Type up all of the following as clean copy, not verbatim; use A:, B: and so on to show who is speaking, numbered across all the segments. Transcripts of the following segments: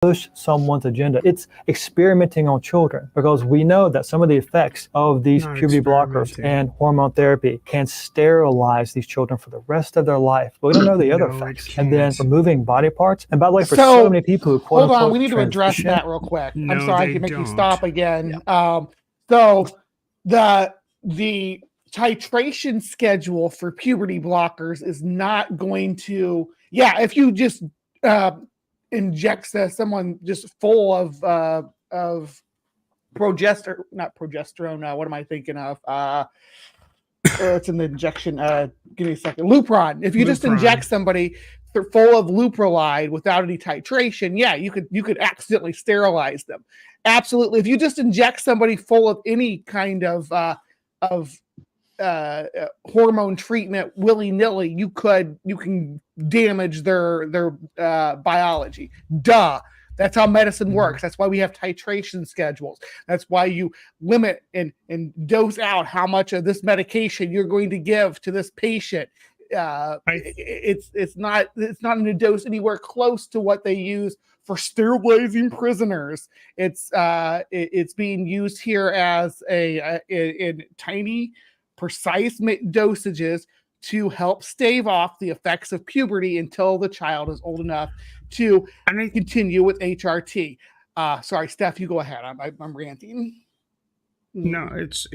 A: push someone's agenda. It's experimenting on children, because we know that some of the effects of these
B: Not
A: puberty blockers
B: experimenting.
A: and hormone therapy can sterilize these children for the rest of their life. But we don't know the other
B: No, it
A: effects. And then
B: can't.
A: removing body parts. And by the way, for
C: So,
A: so many people who quote
C: hold on,
A: unquote
C: we need to address
A: transition,
C: that real quick. I'm
B: No,
C: sorry, I
B: they
C: can make you
B: don't.
C: stop again. So the titration schedule for puberty blockers is not going to, if you just inject someone just full of progesterone, not progesterone, what am I thinking of? It's in the injection. Give me a second. Lupron. If you just inject somebody full of luprolide without any titration, you could accidentally sterilize them. Absolutely. If you just inject somebody full of any kind of hormone treatment willy-nilly, you can damage their biology. Duh. That's how medicine works. That's why we have titration schedules. That's why you limit and dose out how much of this medication you're going to give to this patient. It's not in a dose anywhere close to what they use for sterilizing prisoners. It's being used here as in tiny, precise dosages to help stave off the effects of puberty until the child is old enough to continue with HRT. Sorry, Steph, you go ahead. I'm ranting.
B: No, it's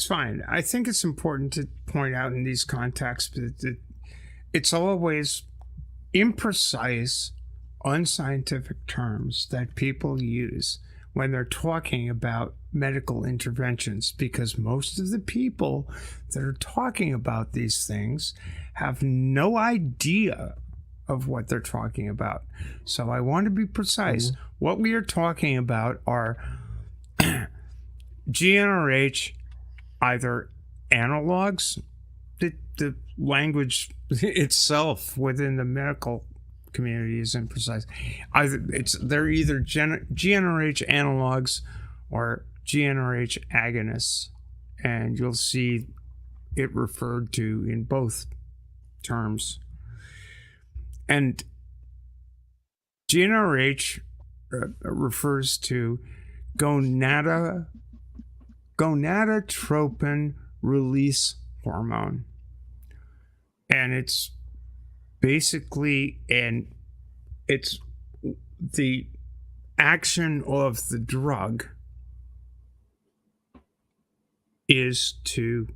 B: fine. I think it's important to point out in these contexts that it's always imprecise, unscientific terms that people use when they're talking about medical interventions, because most of the people that are talking about these things have no idea of what they're talking about. So I want to be precise. What we are talking about are GnRH, either analogs, the language itself within the medical community is imprecise. They're either GnRH analogs or GnRH agonists, and you'll see it referred to in both terms. And GnRH refers to gonadotropin release hormone, and it's basically it's the action of the drug is to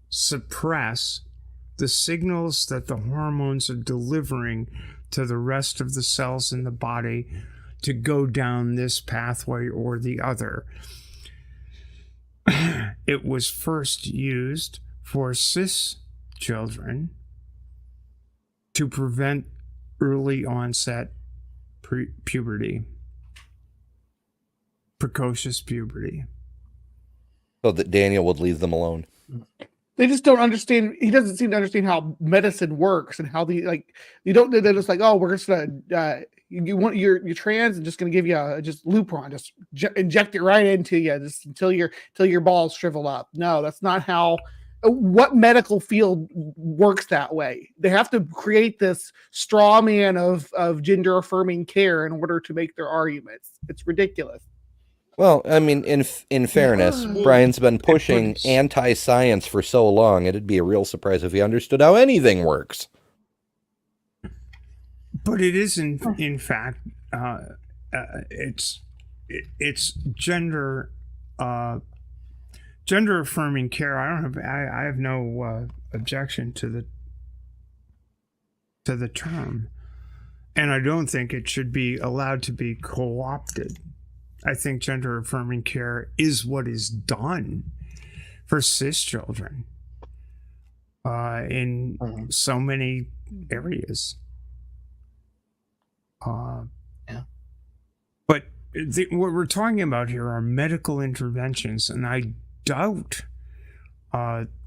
B: suppress the signals that the hormones are delivering to the rest of the cells in the body to go down this pathway or the other. It was first used for cis children to prevent early onset puberty, precocious puberty.
D: So that Daniel would leave them alone.
C: They just don't understand. He doesn't seem to understand how medicine works and how they're just like, oh, we're just gonna you're trans and just gonna give you just Lupron, just inject it right into you just until your balls shrivel up. No, that's not how. What medical field works that way? They have to create this straw man of gender affirming care in order to make their arguments. It's ridiculous.
D: Well, I mean, in fairness, Brian's been pushing anti-science for so long, it'd be a real surprise if he understood how anything works.
B: But it isn't, in fact, it's gender affirming care. I have no objection to the term, and I don't think it should be allowed to be co-opted. I think gender affirming care is what is done for cis children in so many areas. But what we're talking about here are medical interventions, and I doubt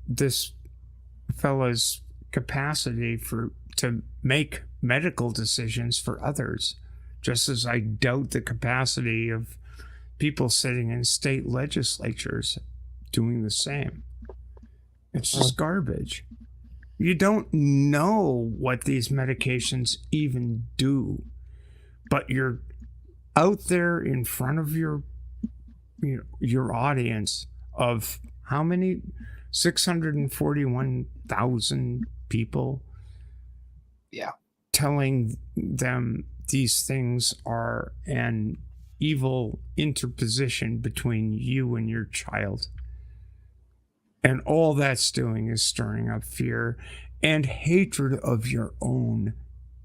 B: this fellow's capacity to make medical decisions for others, just as I doubt the capacity of people sitting in state legislatures doing the same. It's just garbage. You don't know what these medications even do, but you're out there in front of your audience of how many 641,000 people,
E: Yeah.
B: telling them these things are an evil interposition between you and your child. And all that's doing is stirring up fear and hatred of your own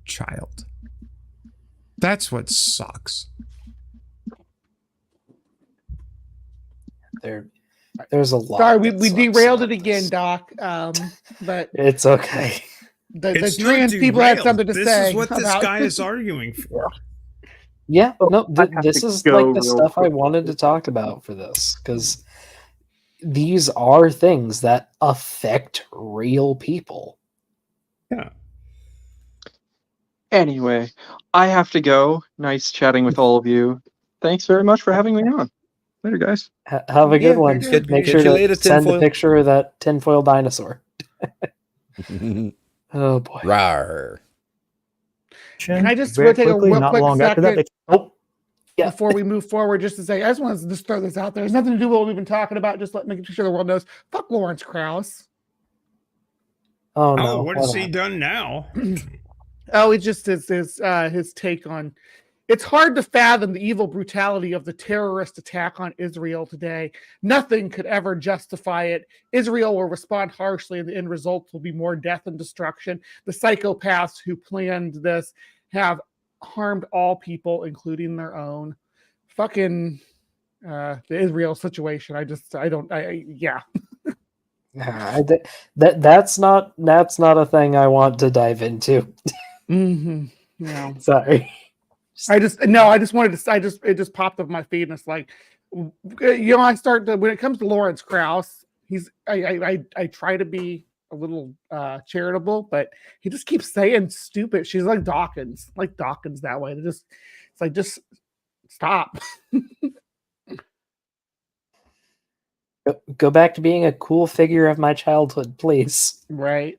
B: child. That's what sucks.
E: There's a lot.
C: Sorry,
E: that
C: we
E: sucks
C: derailed
E: about
C: it again,
E: this.
C: Doc. But
E: It's okay.
C: the
B: It's not
C: trans people had
B: derailed.
C: something to
B: this
C: say.
B: This is what this
C: about-
B: guy is arguing for.
E: Yeah, no,
F: I have
E: this
F: to
E: is
F: go
E: like the
F: real
E: stuff I
F: quick.
E: wanted to talk about for this, because these are things that affect real people.
B: Yeah.
F: Anyway, I have to go. Nice chatting with all of you. Thanks very much for having me on. Later, guys.
E: Have a good
B: Yeah,
E: one.
B: good.
E: Make
B: Catch
E: sure
D: you
E: to
D: later,
E: send a
D: tinfoil.
E: picture of that tinfoil dinosaur. Oh boy.
D: Rawr.
C: Can I just
A: very
C: take a
A: quickly,
C: real
A: not
C: quick
A: long after that,
C: second?
A: oh,
E: Yeah.
C: Before we move forward, just to say, I just want to just throw this out there. It's nothing to do with what we've been talking about. Just making sure the world knows. Fuck Lawrence Krauss.
E: Oh no.
B: Oh, what has
E: What
B: he
E: happened?
B: done now?
C: Oh, it's just his take on. It's hard to fathom the evil brutality of the terrorist attack on Israel today. Nothing could ever justify it. Israel will respond harshly, and the end result will be more death and destruction. The psychopaths who planned this have harmed all people, including their own. Fucking the Israel situation. Yeah.
E: That's not a thing I want to dive into.
C: Mm-hmm. No.
E: Sorry.
C: I just wanted to. It just popped up my feed, and it's like, I start to, when it comes to Lawrence Krauss, I try to be a little charitable, but he just keeps saying stupid. She's like Dawkins that way. It's like, just stop.
E: Go back to being a cool figure of my childhood, please.
C: Right.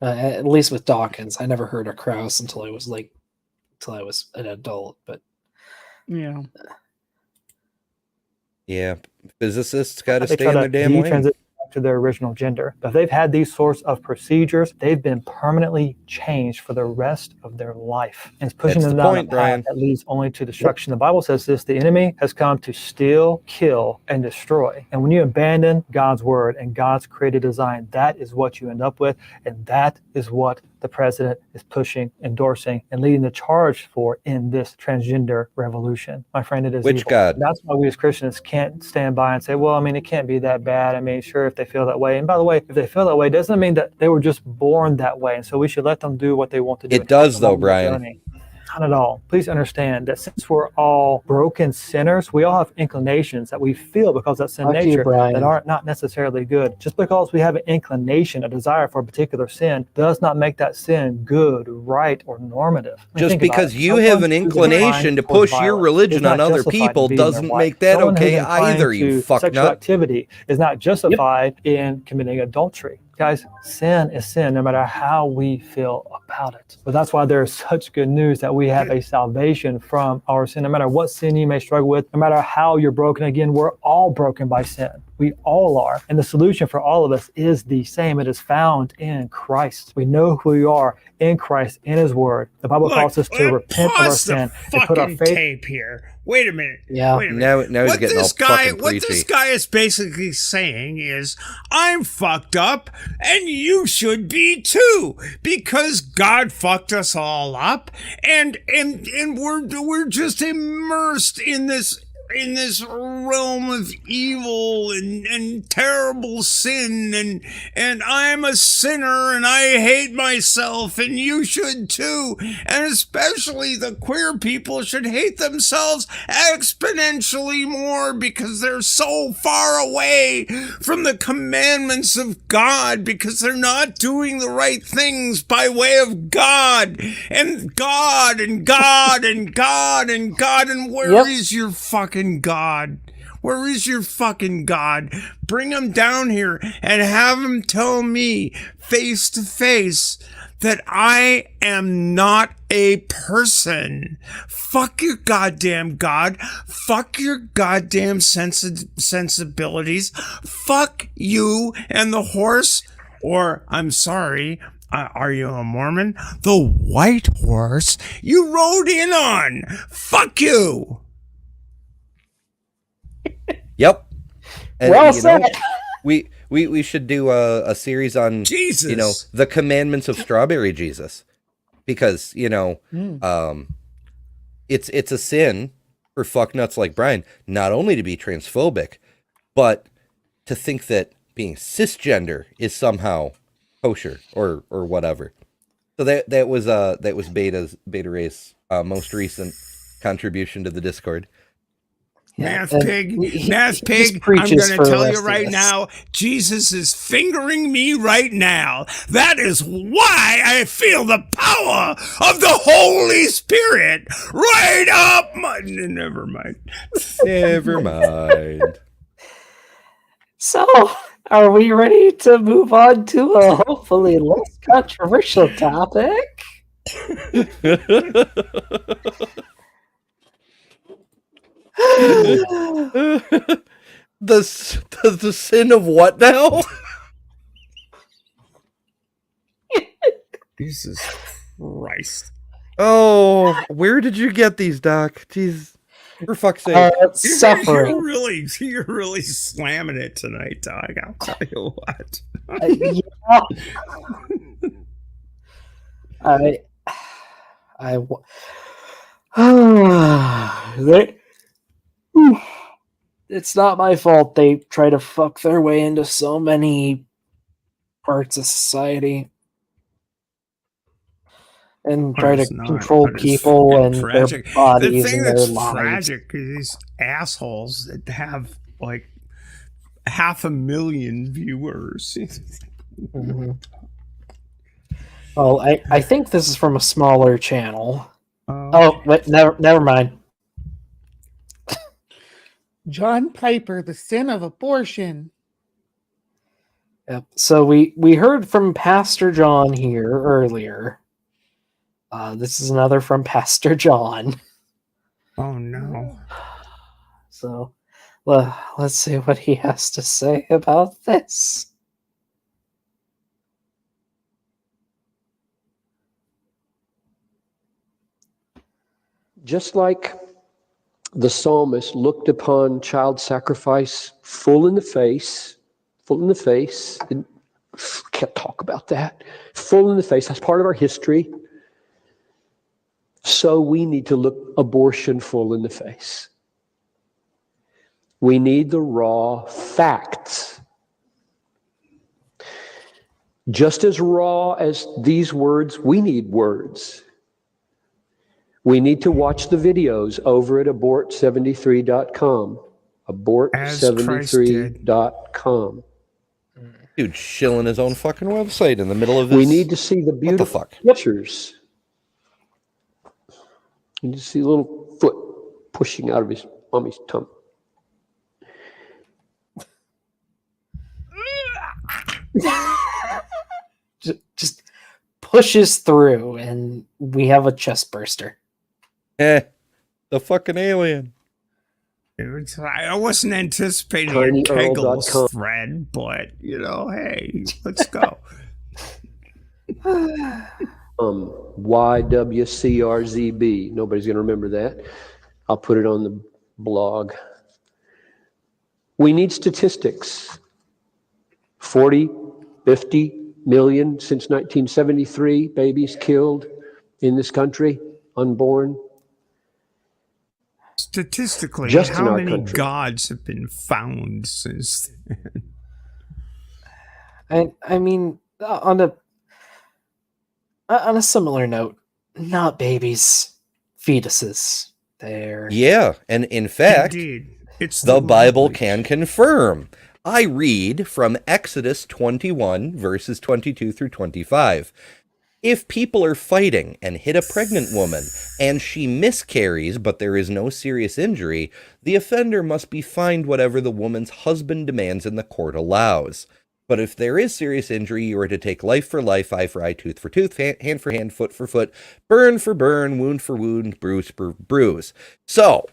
E: At least with Dawkins, I never heard of Krauss until I was an adult. But
C: Yeah.
D: Yeah, physicists got to
A: they
D: stay
A: try
D: in
A: to
D: their damn lane.
A: detransition back to their original gender. But if they've had these sorts of procedures, they've been permanently changed for the rest of their life. And it's pushing
D: That's
A: them
D: the
A: down
D: point,
A: a path
D: Brian.
A: that leads only to destruction. The Bible says this: the enemy has come to steal, kill, and destroy. And when you abandon God's word and God's created design, that is what you end up with. And that is what the president is pushing, endorsing, and leading the charge for in this transgender revolution. My friend, it is
D: Which
A: evil.
D: God?
A: That's why we as Christians can't stand by and say, well, I mean, it can't be that bad. I mean, sure, if they feel that way. And by the way, if they feel that way, it doesn't mean that they were just born that way. And so we should let them do what they want to do.
D: It
A: and help
D: does,
A: them
D: though,
A: on their
D: Brian.
A: journey. Not at all. Please understand that since we're all broken sinners, we all have inclinations that we feel because that's in
E: Fuck you,
A: nature
E: Brian.
A: that aren't not necessarily good. Just because we have an inclination, a desire for a particular sin, does not make that sin good, right, or normative. I mean,
D: Just
A: think about
D: because
A: it.
D: you
A: Someone
D: have an
A: who's
D: inclination
A: inclined
D: to
A: towards
D: push your
A: violence
D: religion
A: is not
D: on other
A: justified in
D: people
A: beating their
D: doesn't
A: wife.
D: make that
A: Someone who's
D: okay
A: inclined
D: either, you
A: to
D: fuck
A: sexual
D: nut.
A: activity is not justified in committing adultery. Guys, sin is sin no matter how we feel about it. But that's why there's such good news that we have a salvation from our sin. No matter what sin you may struggle with, no matter how you're broken, again, we're all broken by sin. We all are. And the solution for all of us is the same. It is found in Christ. We know who we are in Christ, in his word. The Bible calls us to repent of our
B: pause the
A: sin and put our
B: fucking
A: faith.
B: tape here. Wait a minute.
E: Yeah.
B: Wait a minute.
D: Now he's getting all fucking
B: What this
D: preachy.
B: guy is basically saying is, I'm fucked up, and you should be too, because God fucked us all up, and we're just immersed in this realm of evil and terrible sin, and I'm a sinner and I hate myself, and you should too, and especially the queer people should hate themselves exponentially more because they're so far away from the commandments of God, because they're not doing the right things by way of God and God and God and God and God, and where is
E: Yep.
B: your fucking God? Where is your fucking God? Bring him down here and have him tell me face to face that I am not a person. Fuck your goddamn God. Fuck your goddamn sensibilities. Fuck you and the horse. Or, I'm sorry, are you a Mormon? The white horse you rode in on. Fuck you.
D: Yep. And,
E: Well
D: you know,
E: said.
D: we should do a series on
B: Jesus.
D: you know, the commandments of Strawberry Jesus, because you know, it's a sin for fucknuts like Brian not only to be transphobic, but to think that being cisgender is somehow kosher or whatever. So that was Beta Ray's most recent contribution to the Discord.
B: Math
E: and
B: pig,
E: he
B: math pig, I'm
E: preaches
B: going
E: for
B: to
E: the
B: tell
E: rest
B: you
E: of
B: right
E: us.
B: now, Jesus is fingering me right now. That is why I feel the power of the Holy Spirit right up my... Never mind.
D: Never mind.
E: So, are we ready to move on to a hopefully less controversial topic?
D: the sin of what now?
B: Jesus Christ.
D: Oh, where did you get these, Doc? Jeez, for fuck's sake.
E: Suffering.
B: You're really slamming it tonight, Doc. I'll tell you what.
E: Yeah. It's not my fault they try to fuck their way into so many parts of society and try to
B: It's not,
E: control
B: but it's
E: people
B: fucking
E: and
B: tragic.
E: their bodies
B: The thing
E: and their
B: that's
E: lives.
B: tragic is these assholes that have like 500,000 viewers.
E: Mhm. Well, I think this is from a smaller channel. Oh, wait, never mind.
C: John Piper, the sin of abortion.
E: Yep. So we heard from Pastor John here earlier. This is another from Pastor John.
B: Oh no.
E: So let's see what he has to say about this.
G: Just like the psalmist looked upon child sacrifice full in the face, and can't talk about that, full in the face, that's part of our history. So we need to look abortion full in the face. We need the raw facts. Just as raw as these words, we need words. We need to watch the videos over at abort73.com. Abort73.com.
D: Dude, shilling his own fucking website in the middle of this.
G: We need to see the beautiful
D: fuck?
G: pictures. You need to see a little foot pushing out of his mommy's tummy.
E: Just pushes through, and we have a chest burster.
D: The fucking alien.
B: I wasn't anticipating a
G: TinyEarl.com.
B: Kegels thread, but you know, hey, let's go.
G: YWCRZB. Nobody's going to remember that. I'll put it on the blog. We need statistics. 40, 50 million since 1973 babies killed in this country, unborn.
B: Statistically,
G: Just in
B: how
G: our
B: many
G: country.
B: gods have been found since then?
E: I mean, on a similar note, not babies, fetuses. They're
D: Yeah, and in fact,
B: Indeed. It's
D: the Bible
B: language.
D: can confirm. I read from Exodus 21, verses 22 through 25. If people are fighting and hit a pregnant woman and she miscarries but there is no serious injury, the offender must be fined whatever the woman's husband demands and the court allows. But if there is serious injury, you are to take life for life, eye for eye, tooth for tooth, hand for hand, foot for foot, burn for burn, wound for wound, bruise for bruise. So,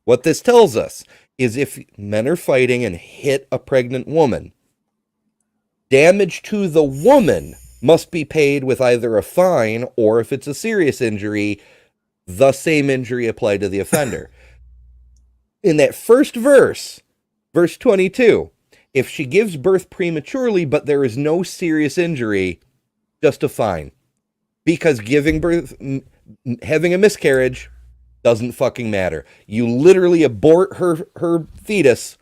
D: what this tells us is if men are fighting and hit a pregnant woman, damage to the woman must be paid with either a fine or, if it's a serious injury, the same injury applied to the offender. In that first verse, verse 22, if she gives birth prematurely but there is no serious injury, just a fine. Because giving birth, having a miscarriage, doesn't fucking matter. You literally abort her fetus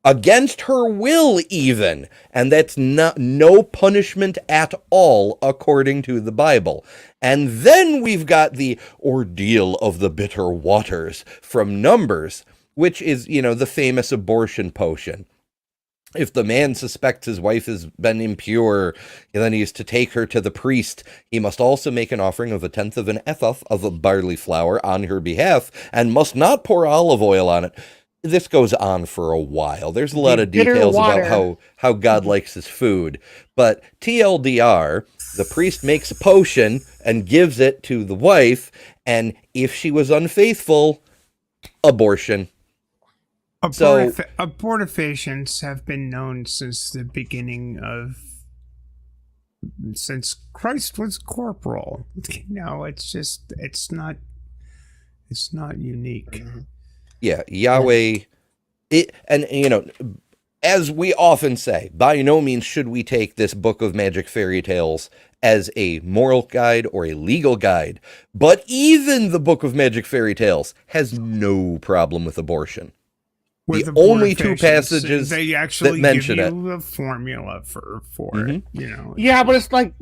D: against her will even, and that's no punishment at all according to the Bible. And then we've got the ordeal of the bitter waters from Numbers, which is, the famous abortion potion. If the man suspects his wife has been impure, then he is to take her to the priest. He must also make an offering of 1/10 of an ephah of barley flour on her behalf, and must not pour olive oil on it. This goes on for a while. There's a lot of details about how God likes his food. But TLDR, the priest makes a potion and gives it to the wife, and if she was unfaithful, abortion.
B: Abortifacients have been known since the beginning since Christ was corporal. It's not unique.
D: Yeah, Yahweh, as we often say, by no means should we take this book of magic fairy tales as a moral guide or a legal guide, but even the book of magic fairy tales has no problem with abortion. The only two passages
B: they actually
D: that mention
B: give you a formula for it.
C: Yeah, but it's like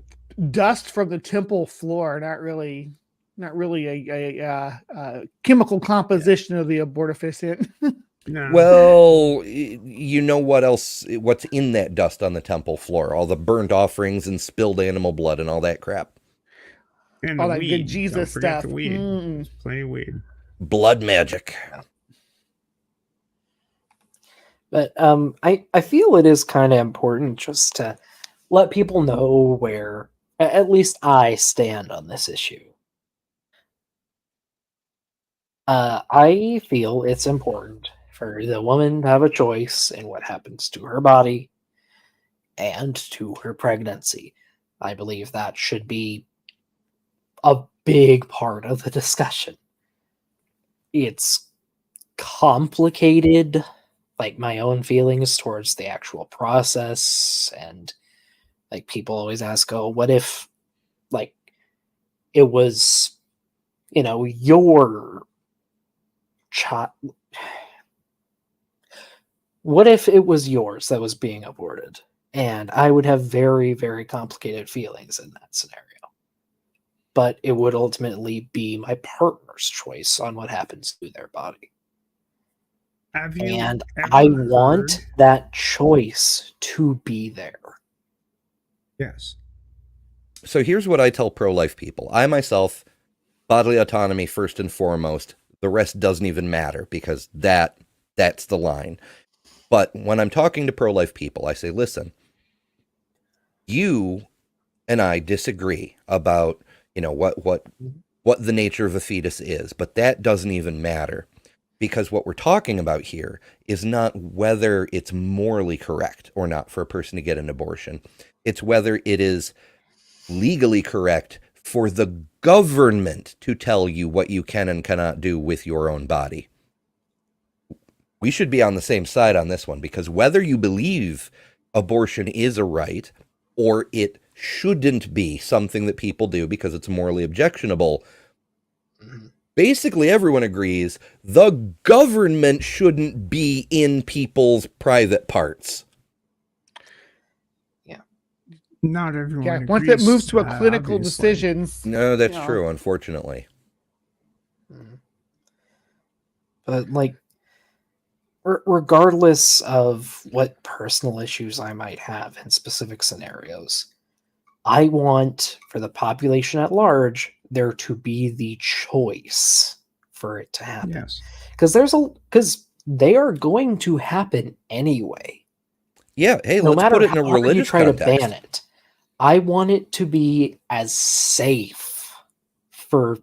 C: dust from the temple floor, not really a chemical composition of the abortifacient.
B: No.
D: Well, you know what's in that dust on the temple floor? All the burnt offerings and spilled animal blood and all that crap.
B: And
C: all
B: the
C: that
B: weed.
C: good Jesus
B: Don't forget
C: stuff.
B: The weed.
C: Mm.
B: There's plenty of weed.
D: Blood magic.
E: But I feel it is kind of important just to let people know where at least I stand on this issue. I feel it's important for the woman to have a choice in what happens to her body and to her pregnancy. I believe that should be a big part of the discussion. It's complicated, like my own feelings towards the actual process, and like people always ask, oh, what if like it was, your child? What if it was yours that was being aborted? And I would have very, very complicated feelings in that scenario. But it would ultimately be my partner's choice on what happens to their body. And I want that choice to be there.
B: Yes.
D: So here's what I tell pro-life people. I myself, bodily autonomy first and foremost. The rest doesn't even matter because that's the line. But when I'm talking to pro-life people, I say, listen, you and I disagree about, what the nature of a fetus is, but that doesn't even matter. Because what we're talking about here is not whether it's morally correct or not for a person to get an abortion. It's whether it is legally correct for the government to tell you what you can and cannot do with your own body. We should be on the same side on this one, because whether you believe abortion is a right or it shouldn't be something that people do because it's morally objectionable, basically everyone agrees the government shouldn't be in people's private parts.
B: Yeah. Not everyone agrees.
C: Once it moves to a clinical decisions.
D: No, that's true, unfortunately.
E: But regardless of what personal issues I might have in specific scenarios, I want for the population at large there to be the choice for it to happen.
B: Yes.
E: Because they are going to happen anyway.
D: Yeah, hey,
E: No
D: let's
E: matter
D: put it in a
E: how hard you
D: religious
E: try
D: context.
E: to ban it. I want it to be as safe for,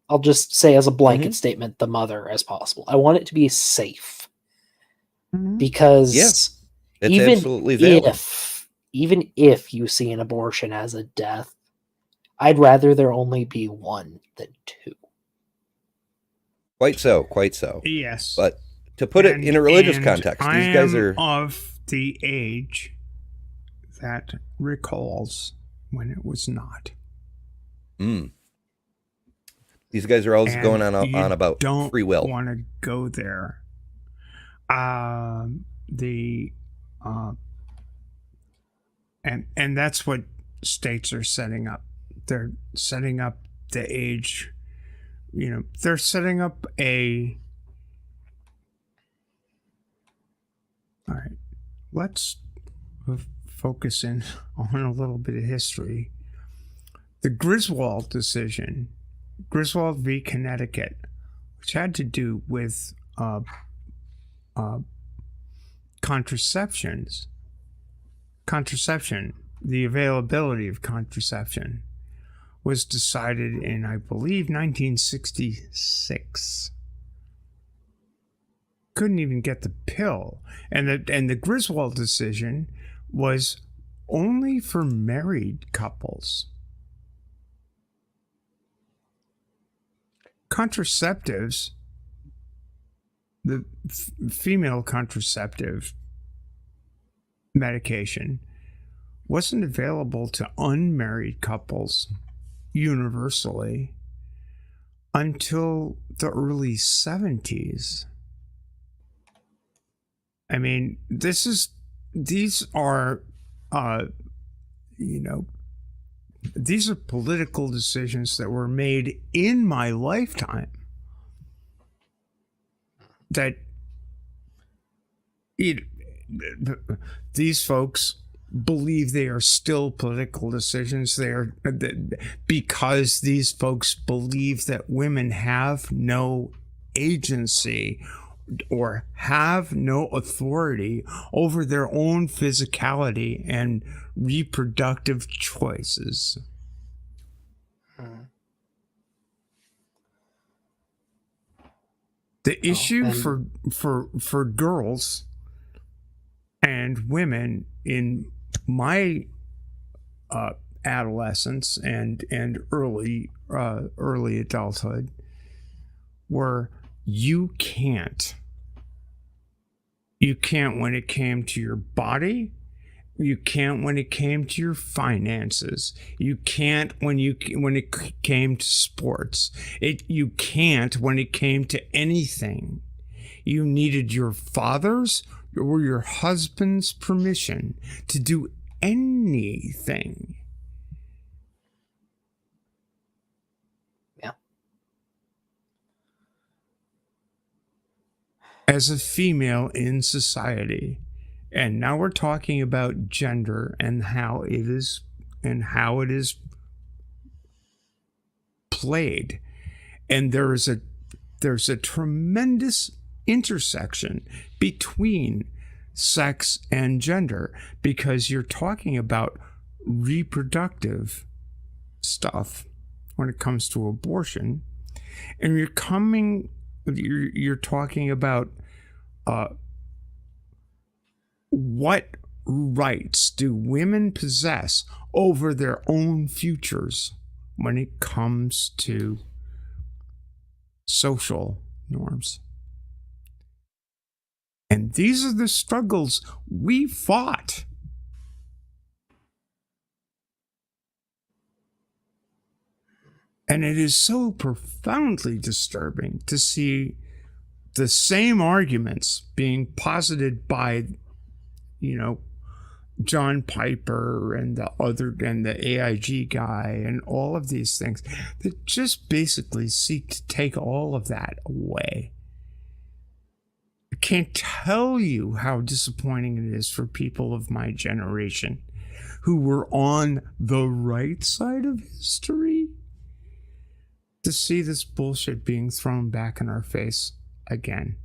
E: I'll just say as a blanket statement, the mother as possible. I want it to be safe. Because
D: It's absolutely valid.
E: even if you see an abortion as a death, I'd rather there only be one than two.
D: Quite so.
B: Yes.
D: But to put it in a religious context,
B: I
D: these guys
B: am
D: are
B: of the age that recalls when it was not.
D: These guys are always
B: And
D: going on
B: you
D: about
B: don't
D: free will.
B: Want to go there? And that's what states are setting up. They're setting up the age. They're setting up a. All right, let's focus in on a little bit of history. The Griswold decision, Griswold v. Connecticut, which had to do with contraception, the availability of contraception, was decided in, I believe, 1966. Couldn't even get the pill. And the Griswold decision was only for married couples. Contraceptives, the female contraceptive medication, wasn't available to unmarried couples universally until the early 70s. I mean, these are political decisions that were made in my lifetime that these folks believe they are still political decisions. They are, because these folks believe that women have no agency or have no authority over their own physicality and reproductive choices. The issue for girls and women in my adolescence and early adulthood were you can't when it came to your body. You can't when it came to your finances. You can't when it came to sports. You can't when it came to anything. You needed your father's or your husband's permission to do anything.
E: Yeah.
B: As a female in society. And now we're talking about gender and how it is played. And there's a tremendous intersection between sex and gender, because you're talking about reproductive stuff when it comes to abortion, and you're talking about what rights do women possess over their own futures when it comes to social norms. And these are the struggles we fought. And it is so profoundly disturbing to see the same arguments being posited by, John Piper and the AIG guy and all of these things that just basically seek to take all of that away. I can't tell you how disappointing it is for people of my generation who were on the right side of history to see this bullshit being thrown back in our face again.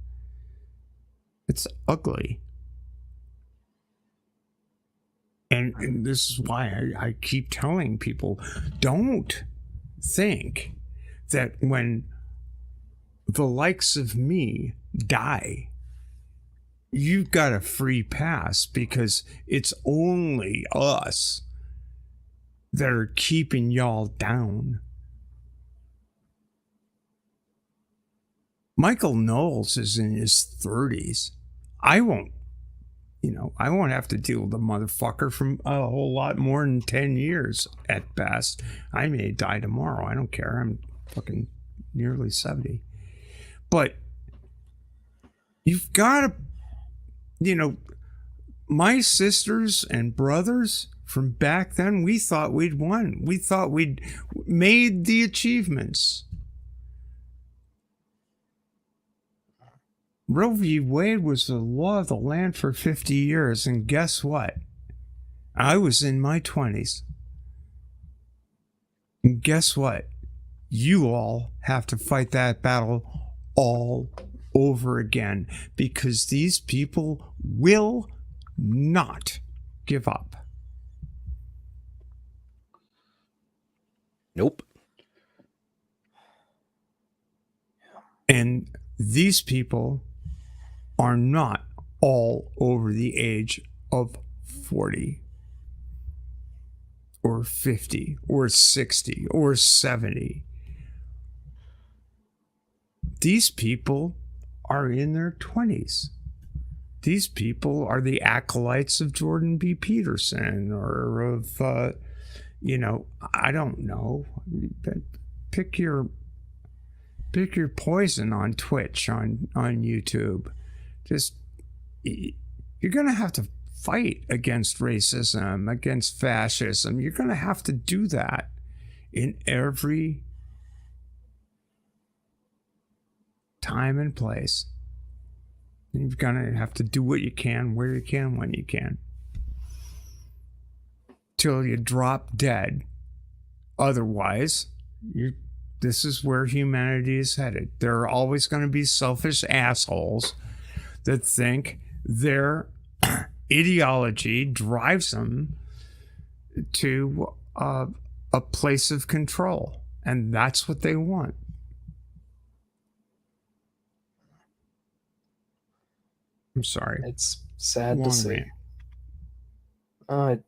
B: It's ugly. And this is why I keep telling people, don't think that when the likes of me die, you've got a free pass because it's only us that are keeping y'all down. Michael Knowles is in his 30s. I won't have to deal with a motherfucker from a whole lot more than 10 years at best. I may die tomorrow. I don't care. I'm fucking nearly 70. But you've got to, my sisters and brothers from back then, we thought we'd won. We thought we'd made the achievements. Roe v. Wade was the law of the land for 50 years, and guess what? I was in my 20s. And guess what? You all have to fight that battle all over again, because these people will not give up.
D: Nope.
B: And these people are not all over the age of 40 or 50 or 60 or 70. These people are in their 20s. These people are the acolytes of Jordan B. Peterson or of, I don't know. Pick your poison on Twitch, on YouTube. Just, you're going to have to fight against racism, against fascism. You're going to have to do that in every time and place. You're going to have to do what you can, where you can, when you can, till you drop dead. Otherwise, this is where humanity is headed. There are always going to be selfish assholes that think their ideology drives them to a place of control, and that's what they want. I'm sorry.
E: It's sad to
B: Long
E: see.
B: rant.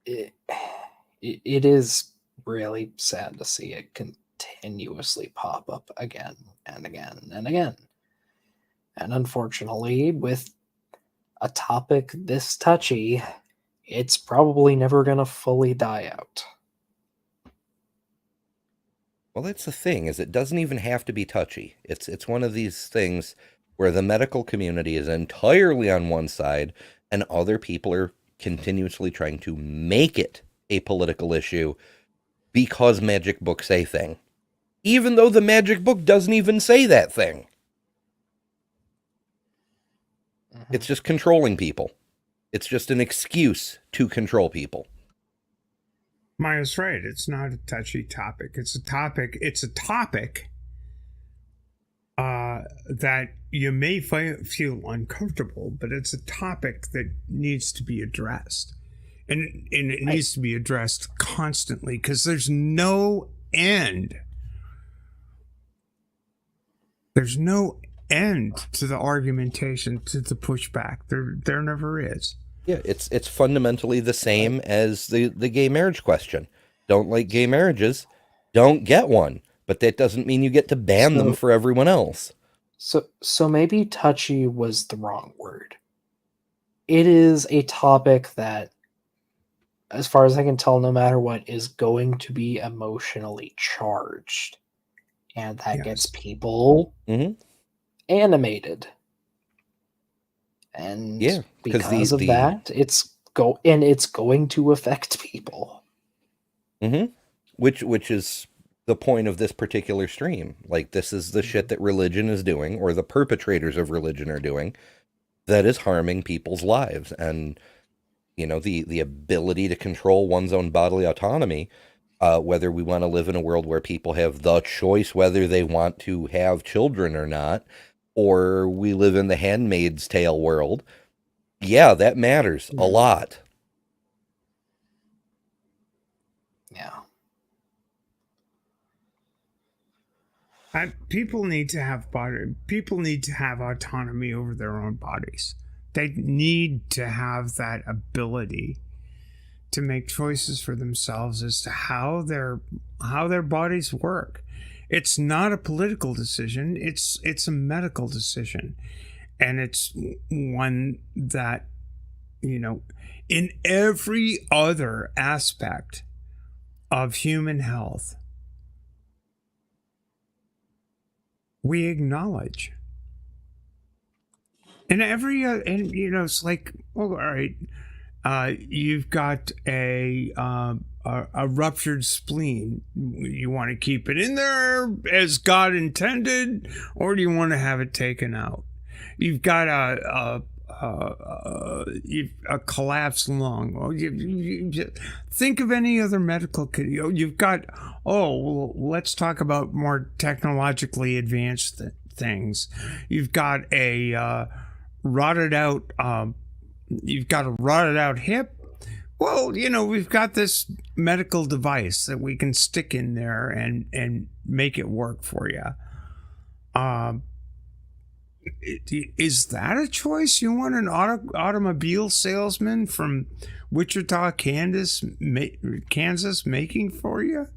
E: It is really sad to see it continuously pop up again and again and again. And unfortunately, with a topic this touchy, it's probably never going to fully die out.
D: Well, that's the thing, is it doesn't even have to be touchy. It's one of these things where the medical community is entirely on one side and other people are continuously trying to make it a political issue because magic books say thing. Even though the magic book doesn't even say that thing. It's just controlling people. It's just an excuse to control people.
B: Maya's right. It's not a touchy topic. It's a topic that you may feel uncomfortable, but it's a topic that needs to be addressed. And it needs to be addressed constantly, because there's no end. There's no end to the argumentation, to the pushback. There never is.
D: Yeah, it's fundamentally the same as the gay marriage question. Don't like gay marriages, don't get one. But that doesn't mean you get to ban them for everyone else.
E: So maybe touchy was the wrong word. It is a topic that, as far as I can tell, no matter what, is going to be emotionally charged. And that gets people animated. And because of that, it's going to affect people.
D: Which is the point of this particular stream. Like, this is the shit that religion is doing, or the perpetrators of religion are doing, that is harming people's lives. And the ability to control one's own bodily autonomy, whether we want to live in a world where people have the choice whether they want to have children or not, or we live in the Handmaid's Tale world. Yeah, that matters a lot.
E: Yeah.
B: People need to have autonomy over their own bodies. They need to have that ability to make choices for themselves as to how their bodies work. It's not a political decision, it's a medical decision. And it's one that, in every other aspect of human health, we acknowledge. And it's like, well, all right, you've got a ruptured spleen. You want to keep it in there as God intended, or do you want to have it taken out? You've got a collapsed lung. Well, you think of any other medical. You've got. Well, let's talk about more technologically advanced things. You've got a rotted out. You've got a rotted out hip. Well, we've got this medical device that we can stick in there and make it work for you. Is that a choice? You want an automobile salesman from Wichita, Kansas making for you?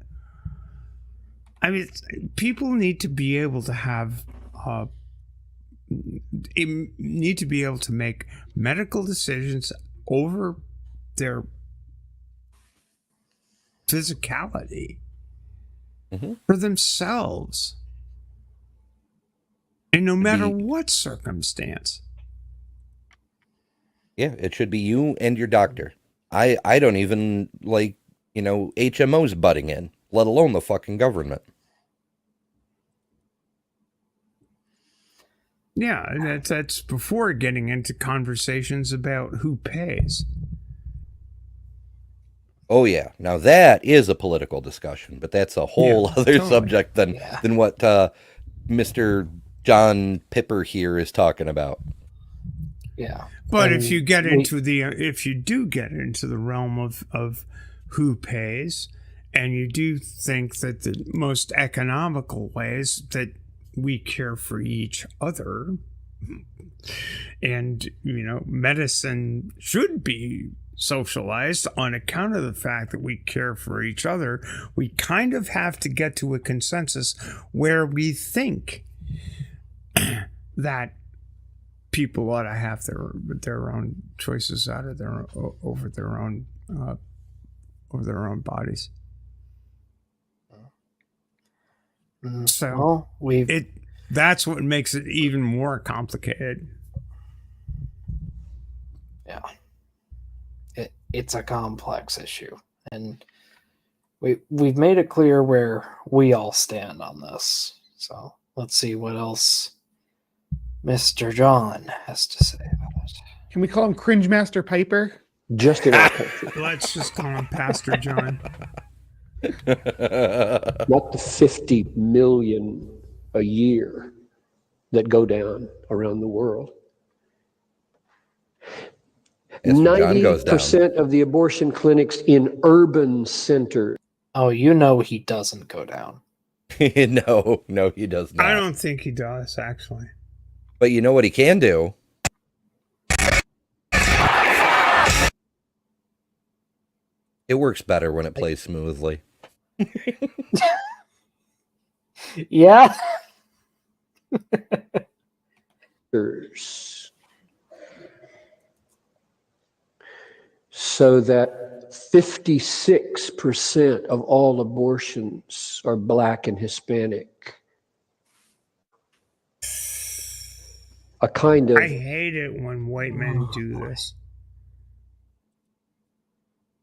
B: I mean, people need to be able to have need to be able to make medical decisions over their physicality for themselves. And no matter what circumstance.
D: Yeah, it should be you and your doctor. I don't even like, HMOs butting in, let alone the fucking government.
B: Yeah, that's before getting into conversations about who pays.
D: Oh yeah, now that is a political discussion, but that's a whole other subject than what Mr. John Pipper here is talking about.
E: Yeah.
B: But if you do get into the realm of who pays, and you do think that the most economical ways that we care for each other, and medicine should be socialized on account of the fact that we care for each other, we kind of have to get to a consensus where we think that people ought to have their own choices over their own bodies. So that's what makes it even more complicated.
E: Yeah, it's a complex issue, and we've made it clear where we all stand on this. So let's see what else Mr. John has to say about it.
C: Can we call him Cringe Master Piper?
G: Just in our country.
B: Let's just call him Pastor John.
G: Not the 50 million a year that go down around the world. 90% of the abortion clinics in urban centers.
E: Oh, he doesn't go down.
D: No, he does not.
B: I don't think he does, actually.
D: But you know what he can do? It works better when it plays smoothly.
E: Yeah.
G: So that 56% of all abortions are Black and Hispanic. A kind of...
B: I hate it when white men do this.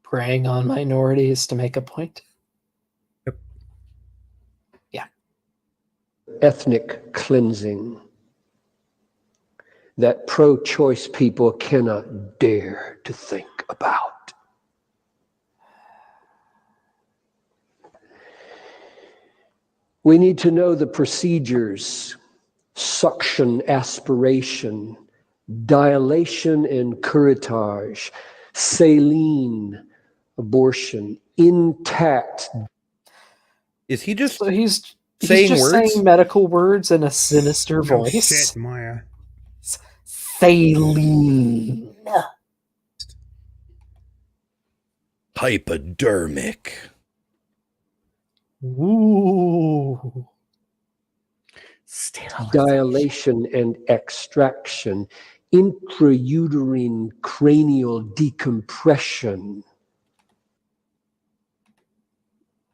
E: Preying on minorities to make a point.
B: Yep.
E: Yeah.
G: Ethnic cleansing that pro-choice people cannot dare to think about. We need to know the procedures: suction, aspiration, dilation and curettage, saline, abortion, intact.
D: Is he just
E: So he's
D: saying
E: just
D: words?
E: saying medical words in a sinister
B: No
E: voice.
B: shit, Maya.
E: Saline.
D: Hypodermic.
E: Ooh.
G: Dilation and extraction, intrauterine cranial decompression.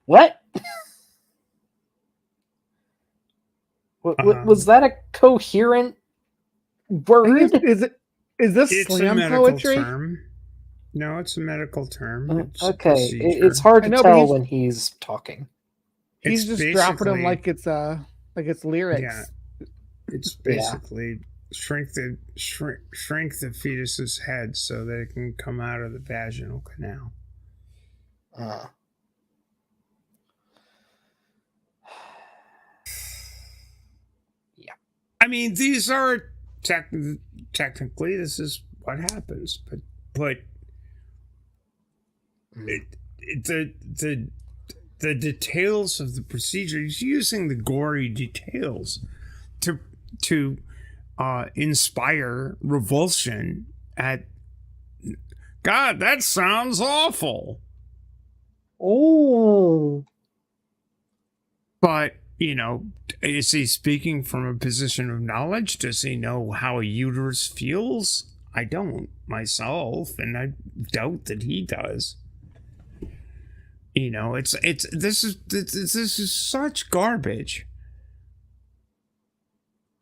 E: What?
B: Um,
E: Was that a coherent word?
C: Is this
B: It's a
C: slam
B: medical
C: poetry?
B: term. No, it's a medical term. It's a
E: Okay,
B: procedure.
E: it's hard
C: I
E: to
C: know, but
E: tell
C: he's-
E: when he's talking.
C: He's
B: It's
C: just dropping them
B: basically-
C: like it's lyrics.
B: Yeah. It's
E: Yeah.
B: basically shrink the fetus's head so that it can come out of the vaginal canal.
E: Uh,
B: I mean, these are technically this is what happens, but the details of the procedure, he's using the gory details to inspire revulsion at. God, that sounds awful.
E: Oh.
B: But, is he speaking from a position of knowledge? Does he know how a uterus feels? I don't myself, and I doubt that he does. This is such garbage.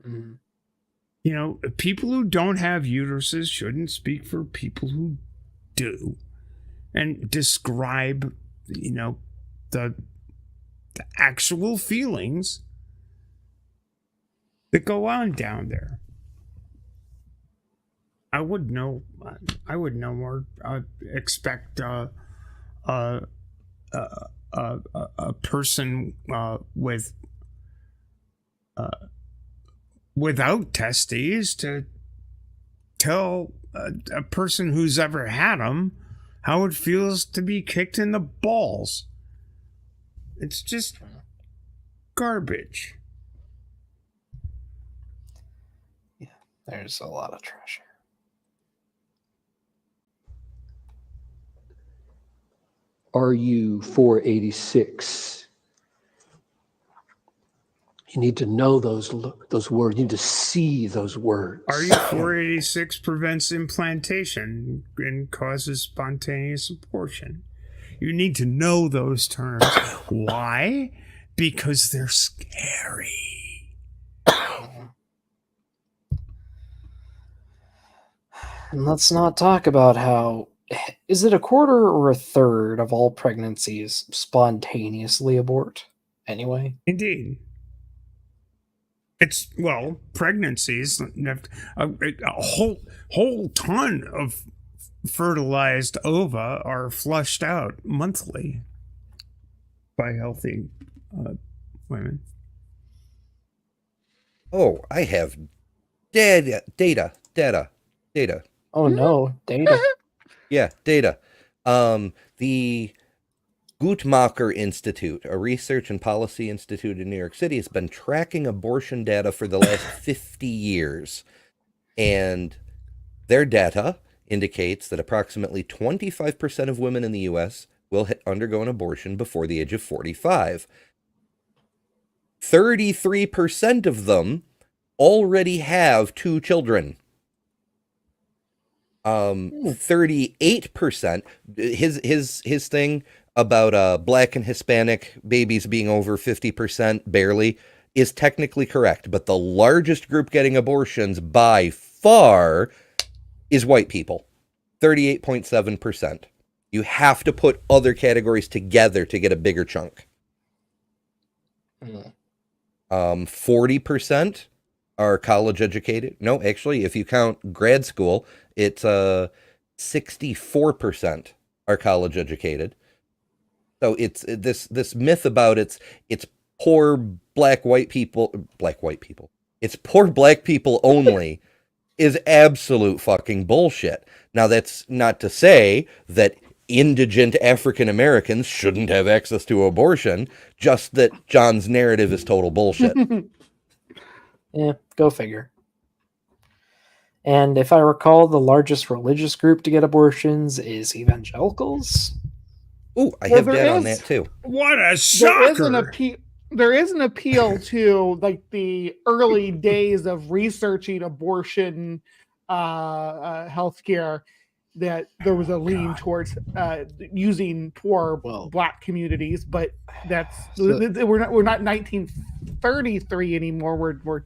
E: Mm.
B: People who don't have uteruses shouldn't speak for people who do, and describe, the actual feelings that go on down there. I would know more. Expect a person without testes to tell a person who's ever had them how it feels to be kicked in the balls. It's just garbage.
E: Yeah, there's a lot of trash here.
G: RU 486. You need to know those words. You need to see those words.
B: RU 486 prevents implantation and causes spontaneous abortion. You need to know those terms. Why? Because they're scary.
E: And let's not talk about how. Is it a quarter or a third of all pregnancies spontaneously abort? Anyway?
B: Indeed. Pregnancies, a whole ton of fertilized ova are flushed out monthly by healthy women.
D: Oh, I have data.
E: Oh no, data.
D: Yeah, data. The Guttmacher Institute, a research and policy institute in New York City, has been tracking abortion data for the last 50 years. And their data indicates that approximately 25% of women in the U.S. will undergo an abortion before the age of 45. 33% of them already have 2 children. 38%, his thing about Black and Hispanic babies being over 50% barely is technically correct, but the largest group getting abortions by far is white people, 38.7%. You have to put other categories together to get a bigger chunk. 40% are college educated. No, actually, if you count grad school, it's 64% are college educated. So it's this myth about it's poor white people. It's poor black people only is absolute fucking bullshit. Now, that's not to say that indigent African Americans shouldn't have access to abortion, just that John's narrative is total bullshit.
E: Yeah, go figure. And if I recall, the largest religious group to get abortions is evangelicals.
D: Ooh, I
C: Well,
D: have
C: there
D: data on
C: is-
D: that too.
B: What a
C: There is an appeal to like the early days of researching abortion healthcare, that there was a lean towards using poor
E: Well-
C: black communities, but that's
E: So-
C: we're not 1933 anymore. We're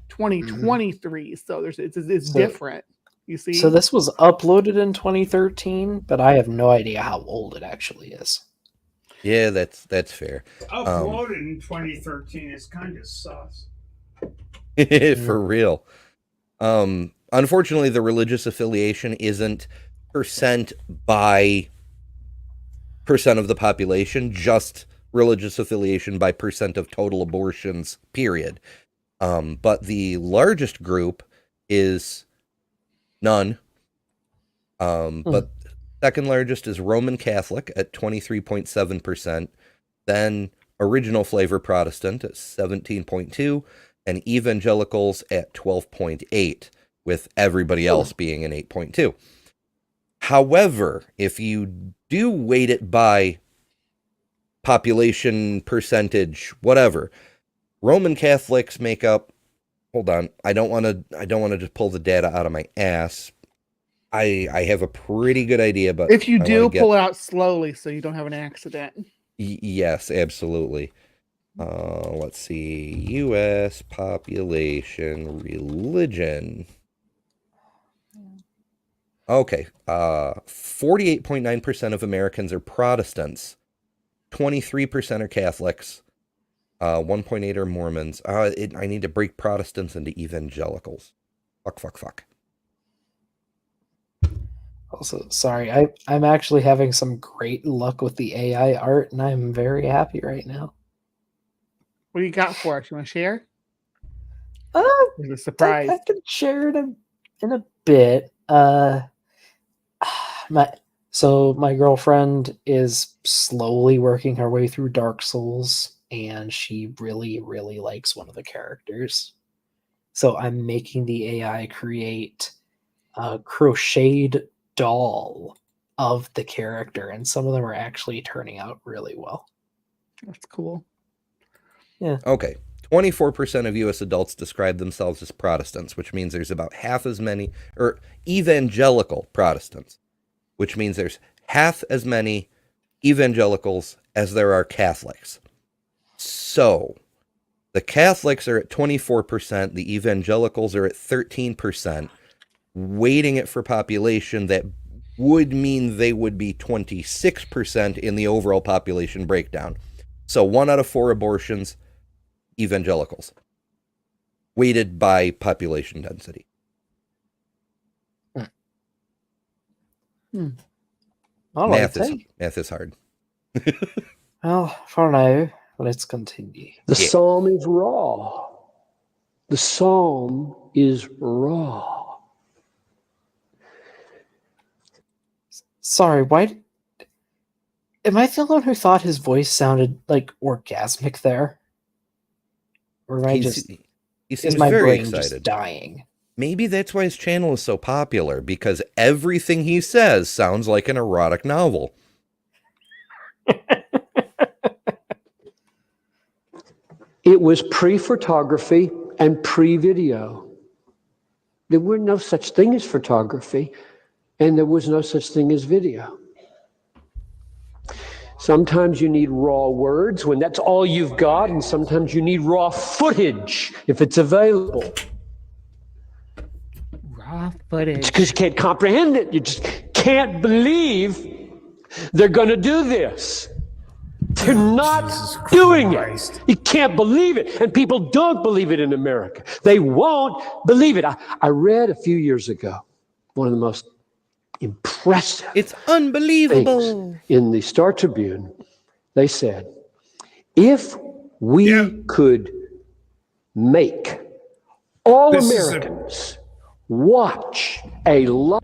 C: 2023, so it's
E: So-
C: different. You see,
E: So this was uploaded in 2013, but I have no idea how old it actually is.
D: Yeah, that's fair.
B: Uploaded in 2013 is kind of sus.
D: For real. Unfortunately, the religious affiliation isn't percent by percent of the population, just religious affiliation by percent of total abortions, period. But the largest group is none. But second largest is Roman Catholic at 23.7%. Then original flavor Protestant at 17.2%, and evangelicals at 12.8%, with everybody else being an 8.2%. However, if you do weight it by population percentage, whatever, Roman Catholics make up, hold on, I don't want to just pull the data out of my ass. I have a pretty good idea, but
C: if you
D: I
C: do,
D: wanna get-
C: pull it out slowly so you don't have an accident.
D: yes, absolutely. Let's see, U.S. population, religion. Okay, 48.9% of Americans are Protestants, 23% are Catholics, 1.8 are Mormons. I need to break Protestants into evangelicals. Fuck.
E: Also, sorry, I'm actually having some great luck with the AI art, and I'm very happy right now.
C: What do you got for us? You want to share?
E: Uh,
C: It's a surprise.
E: I can share it in a bit. My girlfriend is slowly working her way through Dark Souls, and she really, really likes one of the characters. So I'm making the AI create a crocheted doll of the character, and some of them are actually turning out really well.
C: That's cool.
D: Okay, 24% of U.S. adults describe themselves as Protestants, which means there's about half as many, or evangelical Protestants, which means there's half as many evangelicals as there are Catholics. So, the Catholics are at 24%, the evangelicals are at 13%, weighting it for population, that would mean they would be 26% in the overall population breakdown. So 1 out of 4 abortions, evangelicals, weighted by population density.
E: All right,
D: Math is hard.
E: well, for now, let's continue.
G: The
D: Yeah.
G: psalm is raw. The psalm is raw.
E: Sorry, why? Am I the one who thought his voice sounded like orgasmic there? Or am I
D: He
E: is
D: seems
E: my
D: very
E: brain
D: excited.
E: just dying?
D: Maybe that's why his channel is so popular, because everything he says sounds like an erotic novel.
G: It was pre-photography and pre-video. There were no such thing as photography, and there was no such thing as video. Sometimes you need raw words when that's all you've got, and sometimes you need raw footage if it's available.
C: Raw footage.
G: Because you can't comprehend it. You just can't believe they're going to do this. They're not doing it. You can't believe it. And people don't believe it in America. They won't believe it. I read a few years ago one of the most impressive impressive
D: It's
G: things
D: unbelievable.
G: in the Star Tribune. They said, if we
B: Yeah.
G: could make all
B: This is a-
G: Americans watch a live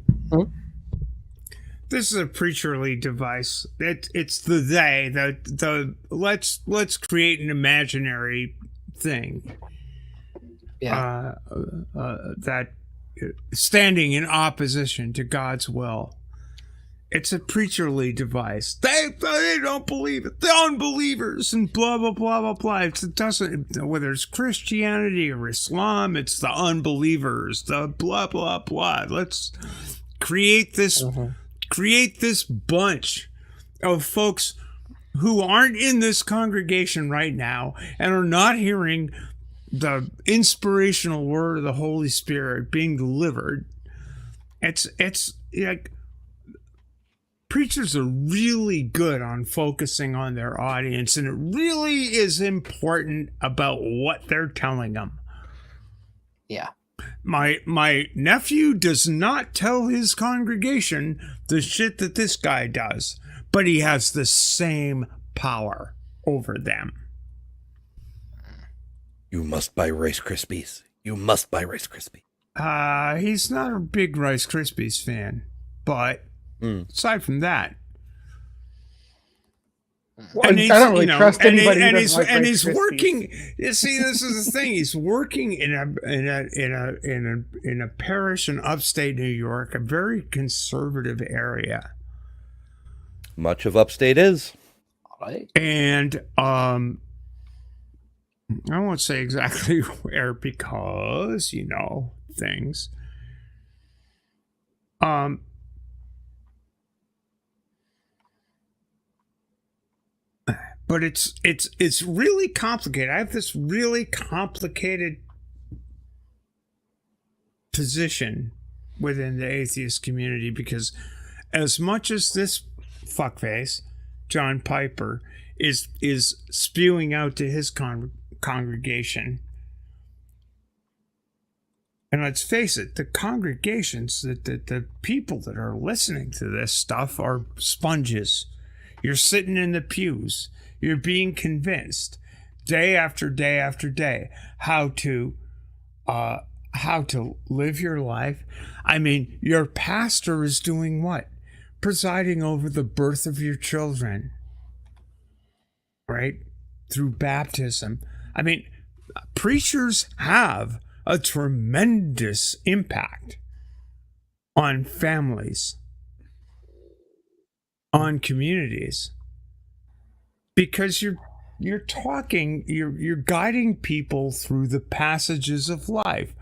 B: This is a preacherly device. It's the they, the let's create an imaginary thing.
E: Yeah.
B: That standing in opposition to God's will. It's a preacherly device. They don't believe it. The unbelievers and blah blah blah blah blah. It doesn't, whether it's Christianity or Islam. It's the unbelievers. The blah blah blah. Let's create this bunch of folks who aren't in this congregation right now and are not hearing the inspirational word of the Holy Spirit being delivered. It's like, preachers are really good on focusing on their audience, and it really is important about what they're telling them.
E: Yeah.
B: My nephew does not tell his congregation the shit that this guy does, but he has the same power over them.
D: You must buy Rice Krispies. You must buy Rice Krispies.
B: He's not a big Rice Krispies fan, but aside from that,
C: Well, I don't really trust anybody who doesn't like
B: and
C: Rice
B: he's
C: Krispies.
B: working. You see, this is the thing. He's working in a parish in upstate New York, a very conservative area,
D: Much of upstate is.
E: All right.
B: and I won't say exactly where because things. But it's really complicated. I have this really complicated position within the atheist community, because as much as this fuckface, John Piper, is spewing out to his congregation, and let's face it, the congregations, the people that are listening to this stuff are sponges. You're sitting in the pews. You're being convinced day after day after day how to live your life. I mean, your pastor is doing what? Presiding over the birth of your children, right? Through baptism. I mean, preachers have a tremendous impact on families, on communities, because you're guiding people through the passages of life: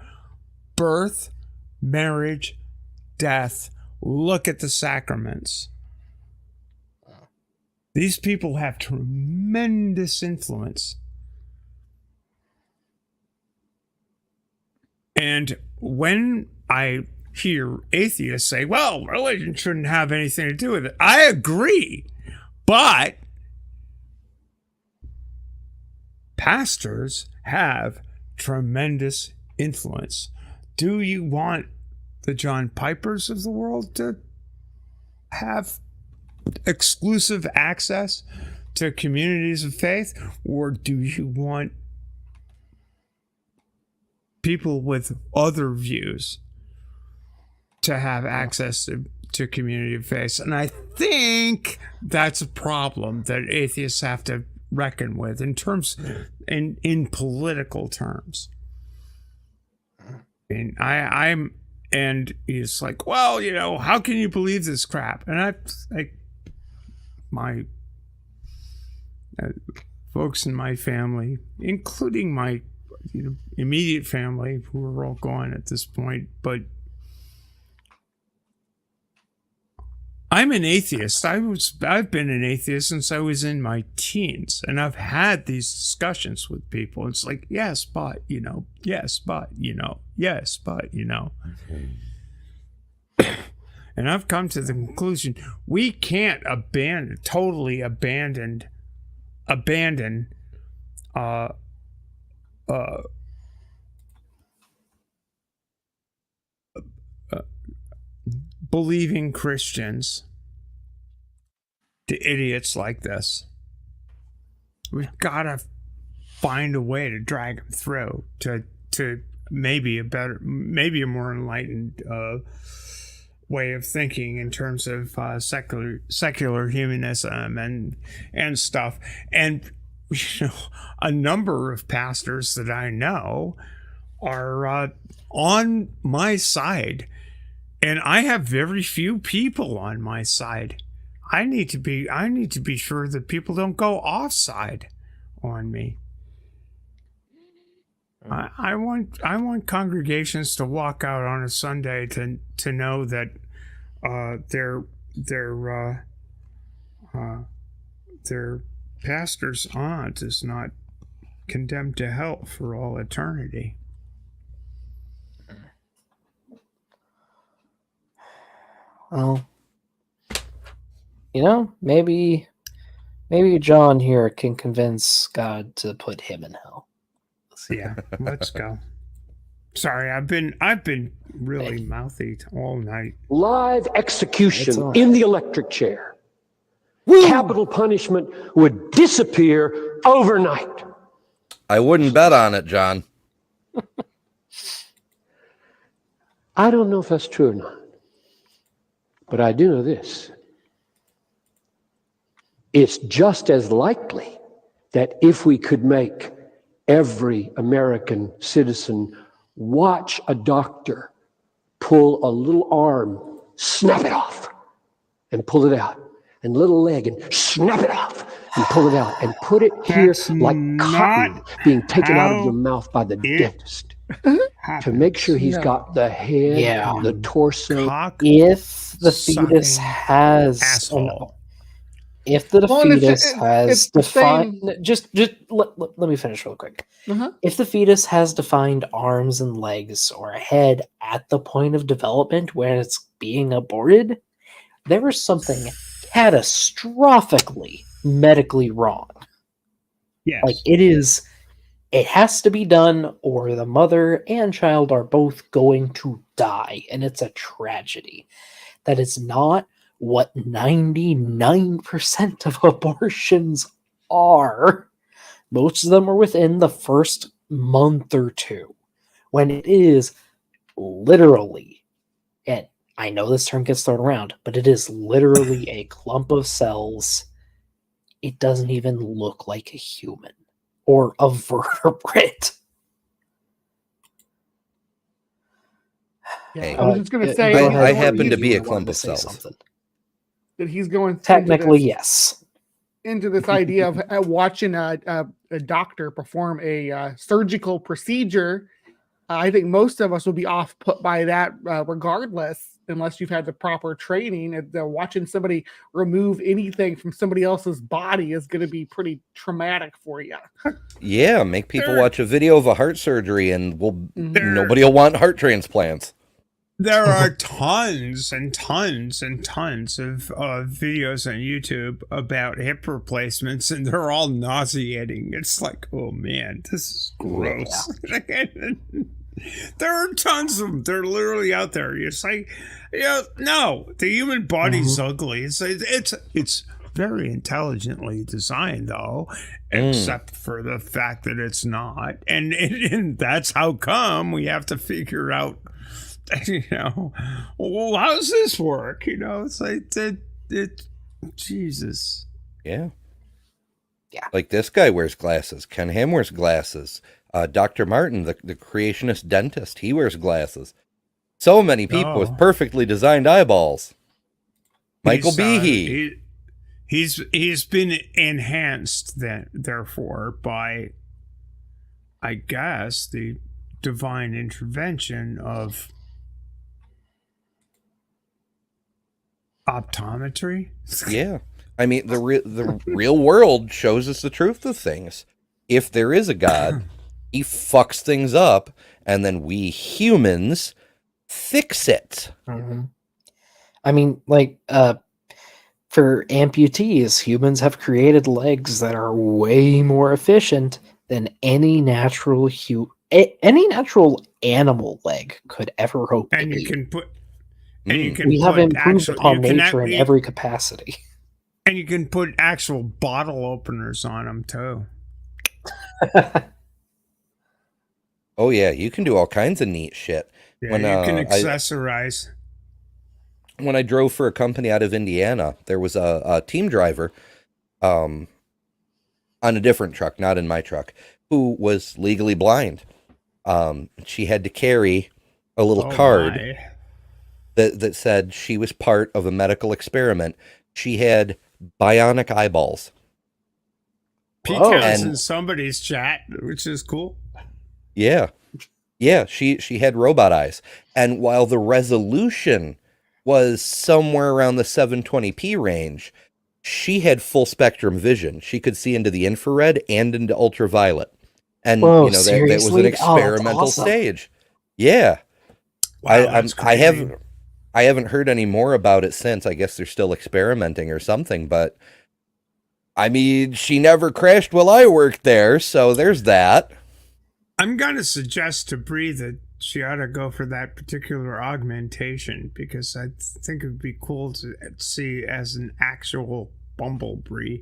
B: birth, marriage, death. Look at the sacraments. These people have tremendous influence. And when I hear atheists say, well, religion shouldn't have anything to do with it, I agree. But pastors have tremendous influence. Do you want the John Pipers of the world to have exclusive access to communities of faith? Or do you want people with other views to have access to community of faith? And I think that's a problem that atheists have to reckon with in political terms. And and he's like, well, how can you believe this crap? And my folks in my family, including my immediate family, who are all gone at this point, but I'm an atheist. I've been an atheist since I was in my teens, and I've had these discussions with people. It's like, yes, but yes, but yes, but and I've come to the conclusion we can't totally abandon believing Christians to idiots like this. We've got to find a way to drag them through to maybe a more enlightened way of thinking in terms of secular humanism and stuff. And a number of pastors that I know are on my side, and I have very few people on my side. I need to be sure that people don't go offside on me. I want congregations to walk out on a Sunday to know that their pastor's aunt is not condemned to hell for all eternity.
E: Well, maybe John here can convince God to put him in hell.
B: Yeah, let's go. Sorry, I've been really mouthy all night.
G: Live execution
E: all right.
G: in the electric chair. Capital punishment would disappear overnight.
D: I wouldn't bet on it, John.
G: I don't know if that's true or not, but I do know this. It's just as likely that if we could make every American citizen watch a doctor pull a little arm, snap it off, and pull it out, and little leg, and snap it off, and pull it out, and put it here
B: That's
G: like cotton
B: not
G: being taken out of
B: how
G: your mouth by the
B: it
G: dentist to make sure he's
C: No.
G: got the head,
E: Yeah.
G: the torso.
B: Cock
E: If the fetus
B: sucking
E: has
B: asshole.
E: if the
C: Well, and it's-
E: fetus
C: it-
E: has
C: it's the
E: defined just let me finish real quick.
C: Uh-huh.
E: If the fetus has defined arms and legs or a head at the point of development where it's being aborted, there is something catastrophically medically wrong.
B: Yes.
E: Like it has to be done or the mother and child are both going to die, and it's a tragedy. That is not what 99% of abortions are. Most of them are within the first month or two, when it is literally, and I know this term gets thrown around, but it is literally a clump of cells. It doesn't even look like a human or a vertebrate.
D: Hey,
C: I was just going to say,
E: Go ahead,
D: I
E: or
D: happen
E: you-
D: to be
E: you
D: a clump
E: wanted to
D: of
E: say
D: cells.
E: something.
C: that he's going
E: Technically,
C: into this,
E: yes.
C: into this idea of watching a doctor perform a surgical procedure. I think most of us will be off put by that regardless, unless you've had the proper training. And watching somebody remove anything from somebody else's body is going to be pretty traumatic for you.
D: Yeah, make people
B: There-
D: watch a video of a heart surgery and
B: There-
D: nobody will want heart transplants.
B: There are tons and tons and tons of videos on YouTube about hip replacements, and they're all nauseating. It's like, oh man, this is gross. There are tons of them. They're literally out there. You're like, no, the human body's ugly. It's very intelligently designed, though, except for the fact that it's not, and that's how come we have to figure out. Well, how does this work? It's like Jesus.
D: Yeah.
E: Yeah.
D: Like this guy wears glasses. Ken Ham wears glasses. Dr. Martin, the creationist dentist, he wears glasses. So many people with perfectly designed eyeballs. Michael Behe.
B: He's been enhanced therefore by, I guess, the divine intervention of optometry.
D: Yeah. I mean, the real world shows us the truth of things. If there is a God, he fucks things up, and then we humans fix it.
E: Mm-hmm. I mean, like, for amputees, humans have created legs that are way more efficient than any natural animal leg could ever hope to
B: And
E: be.
B: you can And you can
E: We have
B: put
E: improved
B: actual-
E: upon
B: you can
E: nature in
B: act-
E: every capacity.
B: And you can put actual bottle openers on them too.
D: Oh yeah, you can do all kinds of neat shit.
B: Yeah,
D: When,
B: you can
D: I-
B: accessorize.
D: When I drove for a company out of Indiana, there was a team driver on a different truck, not in my truck, who was legally blind. She had to carry a little card
B: My.
D: that said she was part of a medical experiment. She had bionic eyeballs.
B: Pete
E: Whoa.
B: has
D: And-
B: in somebody's chat, which is cool.
D: Yeah. Yeah, she had robot eyes. And while the resolution was somewhere around the 720p range, she had full spectrum vision. She could see into the infrared and into ultraviolet. And
E: Whoa,
D: that was an
E: seriously? Oh, that's
D: experimental
E: awesome.
D: stage. Yeah.
B: Wow,
D: I
B: that's crazy.
D: haven't heard any more about it since. I guess they're still experimenting or something, but I mean, she never crashed while I worked there, so there's that.
B: I'm going to suggest to Bree that she ought to go for that particular augmentation because I think it would be cool to see as an actual bumblebee.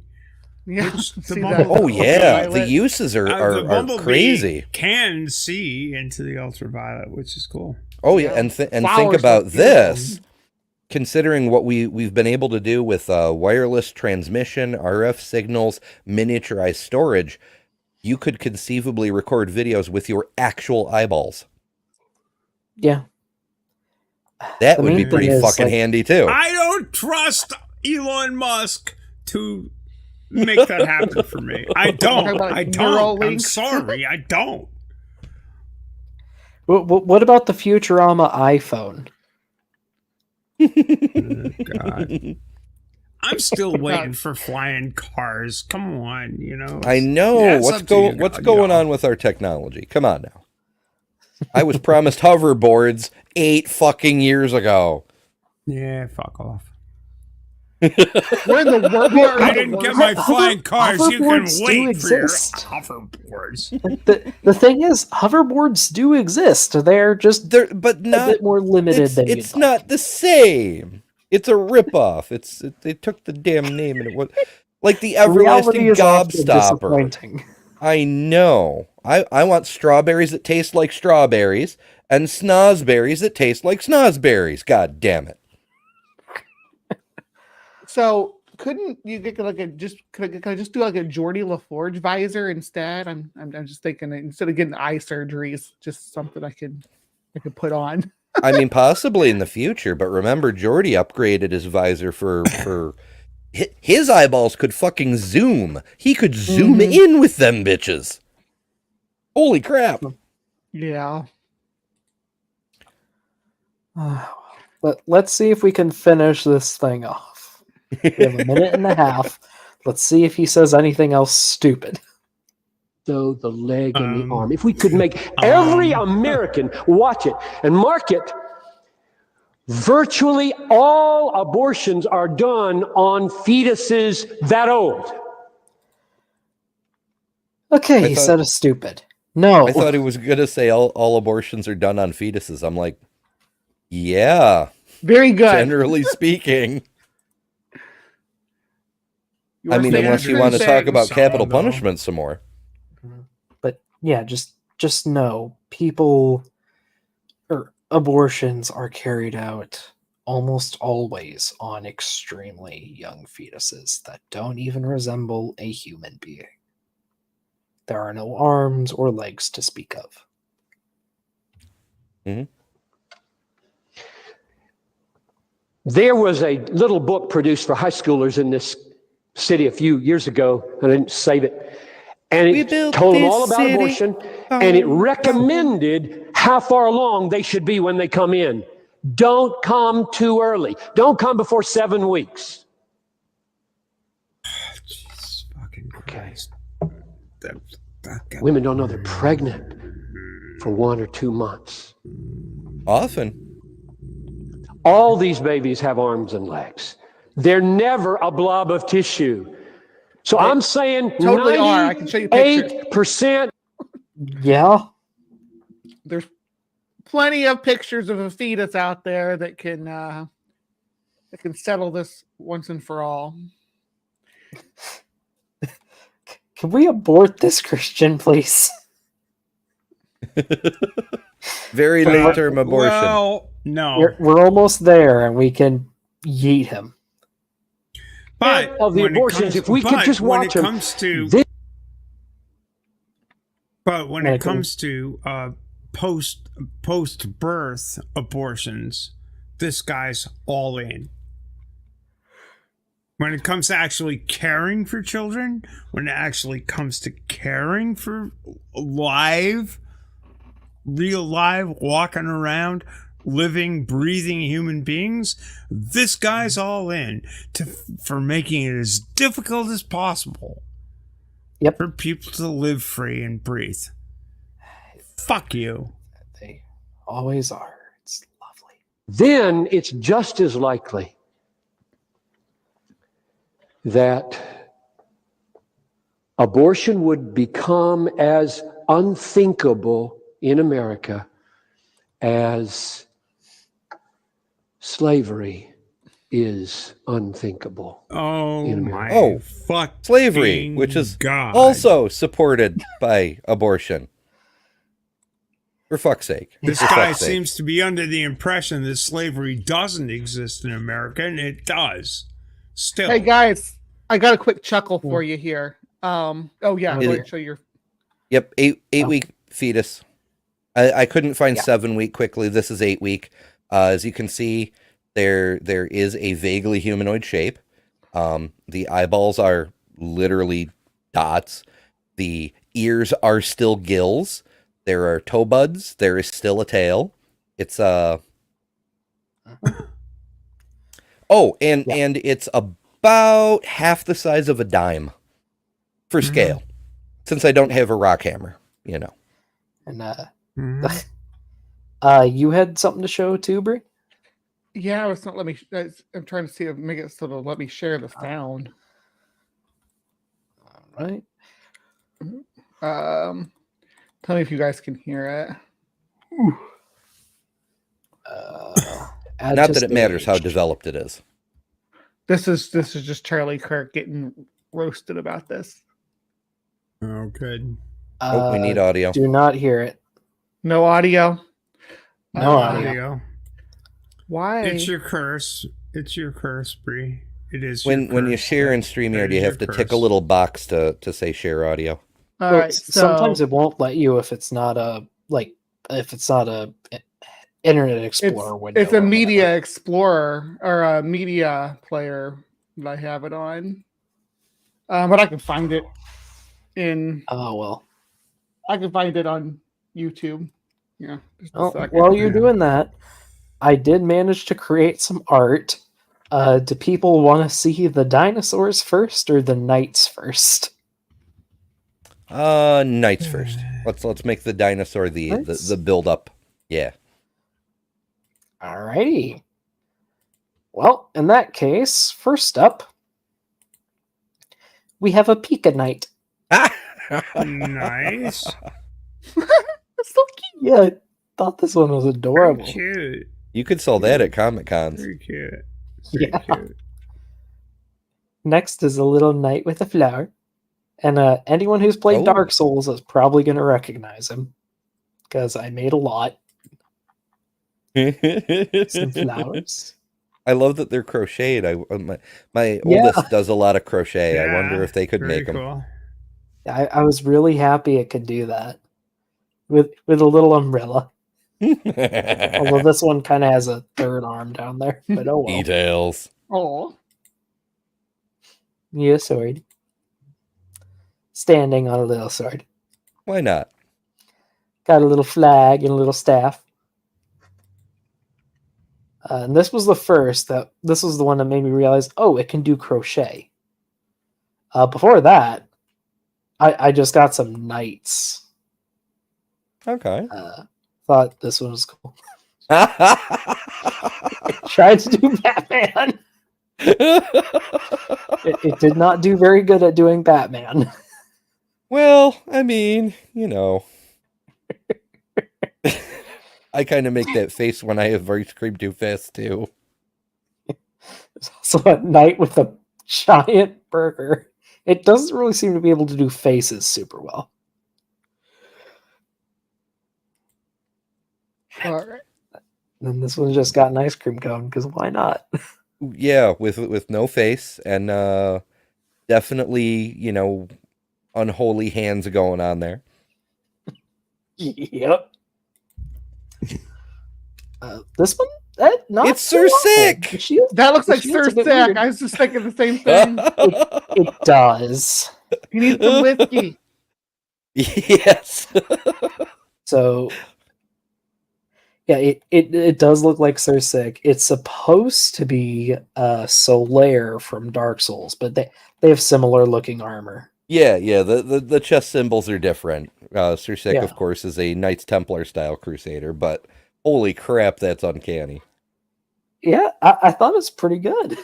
C: Yeah.
B: Which the
C: See
B: bumblebee-
C: that?
D: Oh yeah, the
C: Ultraviolet.
D: uses
B: The
D: are
B: bumblebee
D: crazy.
B: can see into the ultraviolet, which is cool.
D: Oh yeah,
C: Yeah.
D: and think
C: Flowers
D: about
C: look
D: this. Considering what we've been able to do with wireless transmission, RF signals, miniaturized storage, you could conceivably record videos with your actual eyeballs.
E: Yeah.
D: That
E: The
D: would be
E: main
D: pretty
E: thing is,
D: fucking
E: like,
D: handy too.
B: I don't trust Elon Musk to make that happen for me. I don't.
C: Talking about
B: I don't. I'm
C: Neuralink?
B: sorry. I don't.
E: What about the Futurama iPhone?
B: God. I'm still waiting for flying cars. Come on, you know.
D: I know
B: Yeah, it's
D: what's
B: up to you,
D: what's
B: God,
D: going
B: yeah.
D: on with our technology. Come on now. I was promised hoverboards 8 fucking years ago.
B: Yeah, fuck off.
C: We're in the world.
B: I didn't get my flying cars. You can
E: hoverboards do
B: wait for your
E: exist.
B: hoverboards.
E: The thing is, hoverboards do exist. They're just
D: But
E: a
D: not
E: bit more limited than
D: it's
E: you'd
D: not the same. It's a ripoff. They took the damn name and it was like the
E: like. Reality
D: everlasting
E: is often
D: gobstopper.
E: disappointing.
D: I know. I want strawberries that taste like strawberries and snozberries that taste like snozberries. God damn it.
C: So couldn't you get like a could I just do like a Geordie LaForge visor instead? I'm just thinking instead of getting eye surgeries, just something I could put on.
D: I mean, possibly in the future, but remember, Jordy upgraded his visor for his eyeballs could fucking zoom. He could zoom in with them bitches. Holy crap!
C: Yeah.
E: Let's see if we can finish this thing off. We have a minute and a half. Let's see if he says anything else stupid.
G: So the leg and the
B: Um,
G: arm. If we could make every American watch it and mark it, virtually all abortions are done on fetuses that old.
E: Okay,
D: I
E: he
D: thought-
E: said a stupid. No.
D: I thought he was gonna say all abortions are done on fetuses. I'm like, yeah,
C: Very good.
D: generally speaking.
C: You
D: I
C: were
D: mean,
C: saying
D: unless you
C: good
D: want to talk
C: things.
D: about capital
B: though.
D: punishment some more.
E: But yeah, just know people or abortions are carried out almost always on extremely young fetuses that don't even resemble a human being. There are no arms or legs to speak of.
G: There was a little book produced for high schoolers in this city a few years ago, and I didn't save it. And
D: We
G: it
D: built
G: told them
D: this
G: all about
D: city.
G: abortion, and it recommended how far along they should be when they come in. Don't come too early. Don't come before 7 weeks.
B: Jesus fucking Christ.
G: Women don't know they're pregnant for 1 or 2 months.
D: Often.
G: All these babies have arms and legs. They're never a blob of tissue. So I'm saying
C: Totally are. I can show you pictures.
G: 98%.
E: Yeah.
C: There's plenty of pictures of a fetus out there that can settle this once and for all.
E: Can we abort this, Christian, please?
D: Very late term abortion.
B: Well, no.
E: We're almost there, and we can yeet him.
B: But
G: of the
B: when it
G: abortions,
B: comes-
G: if we could
B: but
G: just
B: when
G: watch
B: it
G: them,
B: comes to,
G: they-
B: but when
E: Like,
B: it comes to post birth abortions, this guy's all in. When it comes to actually caring for children, when it actually comes to caring for real live, walking around, living, breathing human beings, this guy's all in for making it as difficult as possible.
E: Yep.
B: For people to live free and breathe. Fuck you.
E: They always are. It's lovely.
G: then it's just as likely that abortion would become as unthinkable in America as slavery is unthinkable.
B: Oh
G: In
B: my
G: America.
D: Oh,
B: fuck.
D: Slavery, which is
B: God.
D: also supported by abortion. For fuck's sake.
B: This
D: For
B: guy
D: fuck's sake.
B: seems to be under the impression that slavery doesn't exist in America, and it does. Still.
C: Hey guys, I got a quick chuckle for you here. Oh yeah,
E: Is
C: go ahead
D: it-
C: and show your.
D: Yep, eight week fetus. I couldn't find
E: Yeah.
D: 7 week quickly. This is 8 week. As you can see, there is a vaguely humanoid shape. The eyeballs are literally dots. The ears are still gills. There are toe buds. There is still a tail. It's Oh, and
E: Yeah.
D: and it's about half the size of a dime for scale. Since I don't have a rock hammer, you know.
E: And
B: Mhm.
E: you had something to show too, Brie?
C: Yeah, it's not let me. I'm trying to see if make it so to let me share the sound.
E: All right.
C: Tell me if you guys can hear it.
E: Add
D: Not
E: to
D: that it matters how
E: stage.
D: developed it is.
C: This is just Charlie Kirk getting roasted about this.
B: Oh, good.
D: Oh, we need audio.
E: Do not hear it.
C: No audio.
E: No
B: There
E: audio.
B: you go.
C: Why?
B: It's your curse. It's your curse, Bree. It is.
D: When
B: your
D: you
B: curse.
D: share in
B: That
D: StreamYard,
B: is
D: you
B: your
D: have to
B: curse.
D: tick a little box to say share audio.
C: All
E: Well,
C: right.
E: sometimes
C: so
E: it won't let you if it's not a Internet Explorer window.
C: it's a
E: or
C: media
E: whatever.
C: explorer or a media player that I have it on. But I can find it
E: Oh well.
C: I can find it on YouTube. Yeah. Just a
E: Oh,
C: second.
E: while you're
B: Yeah.
E: doing that, I did manage to create some art. Do people want to see the dinosaurs first or the knights first?
D: Knights first. Let's make the dinosaur the
E: Knights?
D: build up. Yeah.
E: Alrighty. Well, in that case, first up, we have a Pika Knight.
B: Nice.
C: That's so cute.
E: Yeah, I thought this one was
B: Very
E: adorable.
B: cute.
D: You could sell that at Comic Cons.
B: Very cute. Very
E: Yeah.
B: cute.
E: Next is a little knight with a flower. And anyone who's played
D: Oh.
E: Dark Souls is probably going to recognize him. Because I made a lot. Some flowers.
D: I love that they're crocheted. My
E: Yeah.
D: oldest does a lot of crochet. I wonder
B: Yeah,
D: if they could
B: very
D: make them.
B: cool.
E: I was really happy it could do that. With a little umbrella. Although this one kind of has a third arm down there. But oh well.
D: Details.
C: Oh.
E: Yeah, sword. Standing on a little sword.
D: Why not?
E: Got a little flag and a little staff. And this was the first this was the one that made me realize, oh, it can do crochet. Before that, I just got some knights.
D: Okay.
E: Thought this one was cool. Tried to do Batman. It did not do very good at doing Batman.
D: Well, I mean, you know. I kind of make that face when I have ice cream too fast too.
E: There's also a knight with a giant burger. It doesn't really seem to be able to do faces super well.
C: All right.
E: And this one's just got an ice cream cone, because why not?
D: Yeah, with no face and definitely, unholy hands going on there.
E: Yep. This one? Not
D: It's
E: so
D: Sir
E: awful.
D: Sick!
E: The shield-
C: That looks
E: the
C: like
E: shield's
C: Sir
E: a bit
C: Sack.
E: weird.
C: I was just thinking the same thing.
E: It does.
C: He needs some whiskey.
D: Yes.
E: So, yeah, it does look like Sir Sick. It's supposed to be Solaire from Dark Souls, but they have similar looking armor.
D: Yeah. The chest symbols are different. Sir Sick,
E: Yeah.
D: of course, is a Knights Templar style crusader, but holy crap, that's uncanny.
E: Yeah, I thought it's pretty good.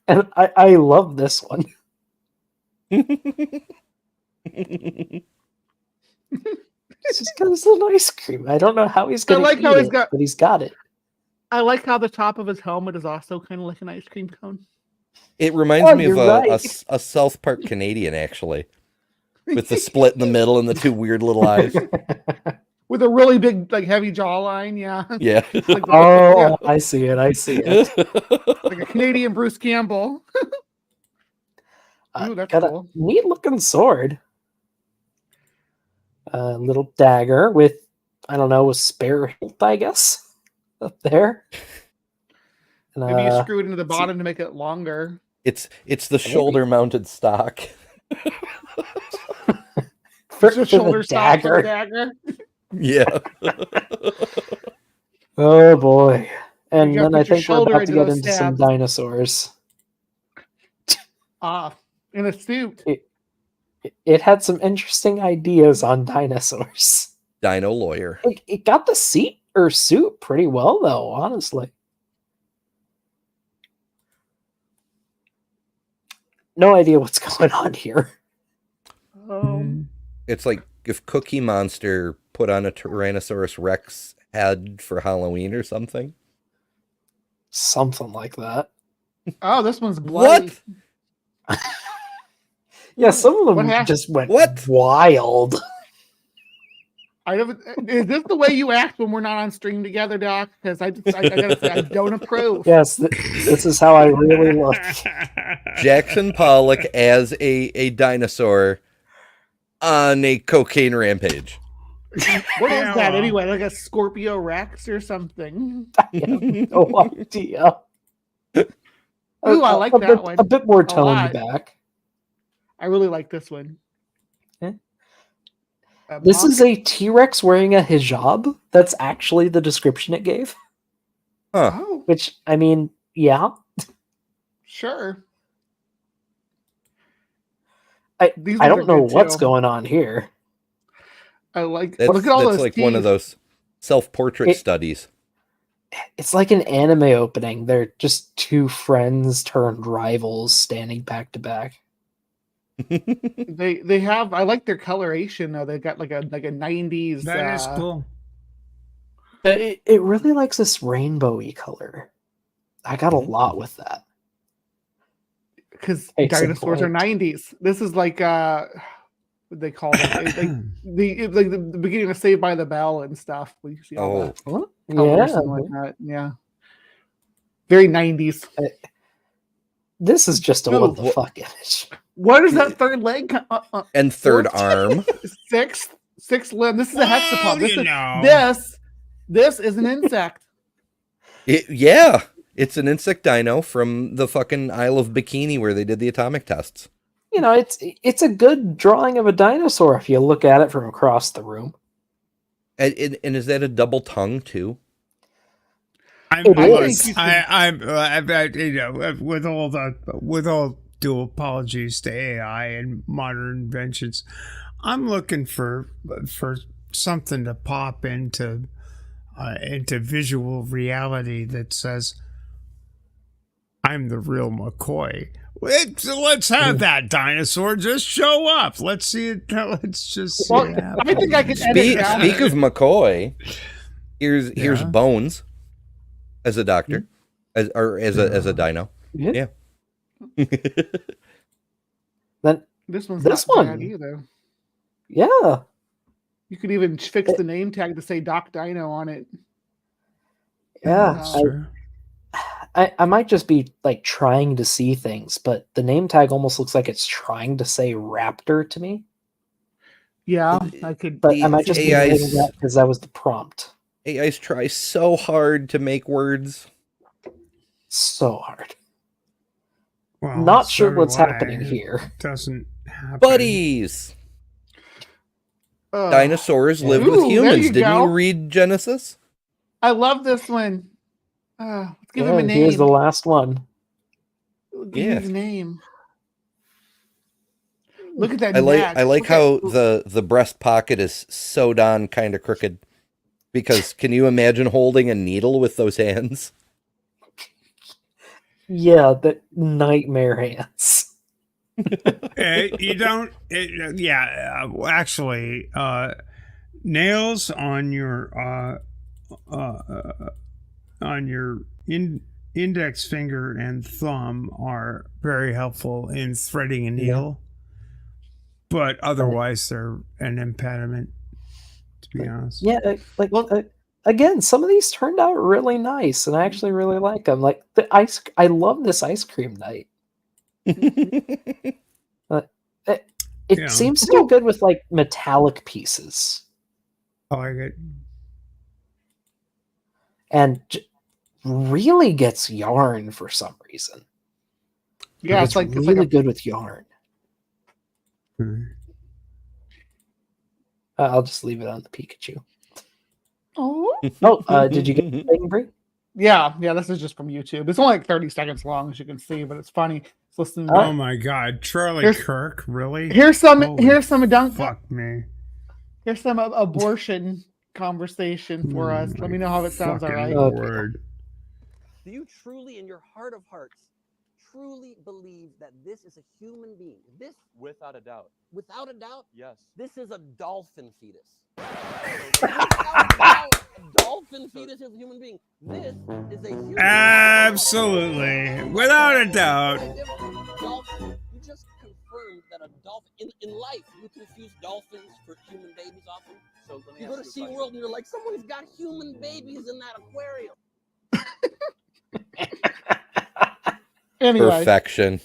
E: And I love this one. It's just got his little ice cream. I don't know how he's going to
C: like
E: eat
C: how he's
E: it,
C: got-
E: but he's got it.
C: I like how the top of his helmet is also kind of like an ice cream cone.
D: It reminds
E: Oh,
D: me of
E: you're right.
D: a South Park Canadian, actually, with the split in the middle and the two weird little eyes.
C: With a really big, like, heavy jawline. Yeah.
D: Yeah.
C: Like,
E: Oh, I see it. I see it.
C: like a Canadian Bruce Campbell. Ooh, that's
E: got
C: cool.
E: a neat looking sword. A little dagger with, I don't know, a spare hilt, I guess, up there. And,
C: Maybe you screw it into the bottom to make it longer.
D: It's the shoulder mounted stock.
E: for
C: It's a
E: the
C: shoulder stock for the
E: dagger.
C: dagger.
D: Yeah.
E: Oh boy. And
C: You gotta
E: then I
C: put your
E: think we're
C: shoulder
E: about to
C: into
E: get
C: those
E: into some
C: stabs.
E: dinosaurs.
C: In a suit.
E: It had some interesting ideas on dinosaurs.
D: Dino lawyer.
E: It got the suit pretty well, though, honestly. No idea what's going on here.
D: It's like if Cookie Monster put on a Tyrannosaurus Rex head for Halloween or something.
E: Something like that.
C: Oh, this one's bloody.
D: What?
E: Yeah, some of
C: What
E: them
C: happened?
E: just went
D: What?
E: wild.
C: Is this the way you act when we're not on stream together, Doc? Because I gotta say, I don't approve.
E: Yes, this is how I really look.
D: Jackson Pollock as a dinosaur on a cocaine rampage.
C: What is
B: Yeah,
C: that
B: well.
C: anyway? Like a Scorpio Rex or something?
E: I have no idea.
C: Ooh, I like that
E: bit,
C: one
E: a bit more
C: a
E: toned
C: lot.
E: back.
C: I really like this one.
E: Yeah. This is a T-Rex wearing a hijab. That's actually the description it gave.
D: Huh.
C: Oh,
E: Which, I mean, yeah.
C: sure.
E: I
C: These
E: I
C: ones
E: don't
C: are
E: know
C: good,
E: what's
C: too.
E: going on here.
C: I like.
D: That's,
C: Look at all
D: that's
C: those
D: like one of
C: teeth.
D: those self-portrait
E: It-
D: studies.
E: It's like an anime opening. They're just two friends turned rivals standing back to back.
C: They have. I like their coloration though. They've got like a 90s.
B: That is cool.
E: It really likes this rainbowy color. I got a lot with that.
C: Because
E: Case in
C: dinosaurs are
E: point.
C: 90s. This is like what they call them, like the beginning of Saved by the Bell and stuff. We see all that
D: Oh,
C: colors
E: Yeah,
C: and like that. Yeah, very 90s.
E: this is just a
C: Ooh,
E: what the
D: wha-
E: fuck image.
C: What is that third leg?
D: and third
C: Fourth?
D: arm.
C: Sixth limb. This is a hexapod.
B: Well, you know.
C: This is an insect.
D: Yeah, it's an insect dino from the fucking Isle of Bikini where they did the atomic tests.
E: You know, it's a good drawing of a dinosaur if you look at it from across the room.
D: And is that a double tongue too?
B: I'm,
E: It
B: look,
E: is.
B: with all due apologies to AI and modern inventions, I'm looking for something to pop into visual reality that says I'm the real McCoy. Let's have that dinosaur just show up. Let's see it. Let's just see
C: Well,
B: it happen.
C: I think I can edit down.
D: Speak of McCoy. Here's
B: Yeah.
D: Bones as a doctor, as a dino.
E: Yeah.
D: Yeah.
E: Then
C: This one's
E: This
C: not
E: one.
C: bad either.
E: yeah,
C: You could even fix the name tag to say Doc Dino on it.
E: yeah.
B: That's
C: I-
B: true.
E: I might just be like trying to see things, but the name tag almost looks like it's trying to say raptor to me.
C: Yeah, I could.
E: But I might just be
D: AI's
E: reading that because that was the prompt.
D: AIs try so hard to make words.
E: So hard.
B: Well,
E: Not
B: so
E: sure
B: do
E: what's
B: I.
E: happening
B: It
E: here.
B: doesn't happen.
D: Buddies. Dinosaurs lived with
C: Ooh, there
D: humans.
C: you
D: Didn't
C: go.
D: you read Genesis?
C: I love this one. Let's give him a name.
E: Here's the last one.
C: Give
D: Yeah.
C: him his name. Look at that.
D: I like
C: neck.
D: like
C: Look
D: how
C: at-
D: the breast pocket is sewed on kind of crooked. Because can you imagine holding a needle with those hands?
E: Yeah, the nightmare hands.
B: You don't. Actually, nails on your index finger and thumb are very helpful in threading a needle, but otherwise they're an impediment. To be honest,
E: Yeah, again, some of these turned out really nice, and I actually really like them. Like the ice, I love this ice cream night. It
B: Yeah.
E: seems to do good with like metallic pieces,
B: I like it.
E: and really gets yarn for some reason.
C: Yeah,
E: it's really good with yarn.
B: Hmm.
E: I'll just leave it on the Pikachu.
C: Oh.
E: Oh, did you get the thing, Brie?
C: Yeah, this is just from YouTube. It's only like 30 seconds long, as you can see, but it's funny. Let's listen.
B: Oh my God, Charlie
C: Here's-
B: Kirk, really?
C: Here's some.
B: Holy
C: Here's some dunk.
B: Fuck me.
C: Here's some abortion conversation for us. Let me know how it sounds. All
B: Fucking
C: right.
E: Okay.
B: Lord.
H: Do you truly, in your heart of hearts, truly believe that this is a human being? This,
I: Without a doubt.
H: without a doubt,
I: Yes.
H: this is a dolphin fetus. Without a doubt, a dolphin fetus is a human being. This is a human
B: Absolutely. Without a doubt.
H: Dolphin. You just confirmed that a dolphin, in life, you confuse dolphins for human babies often.
I: So let me
H: You go to
I: ask you a
H: SeaWorld
I: question.
H: and you're like, someone's got human babies in that aquarium.
C: Anyway,
D: Perfection.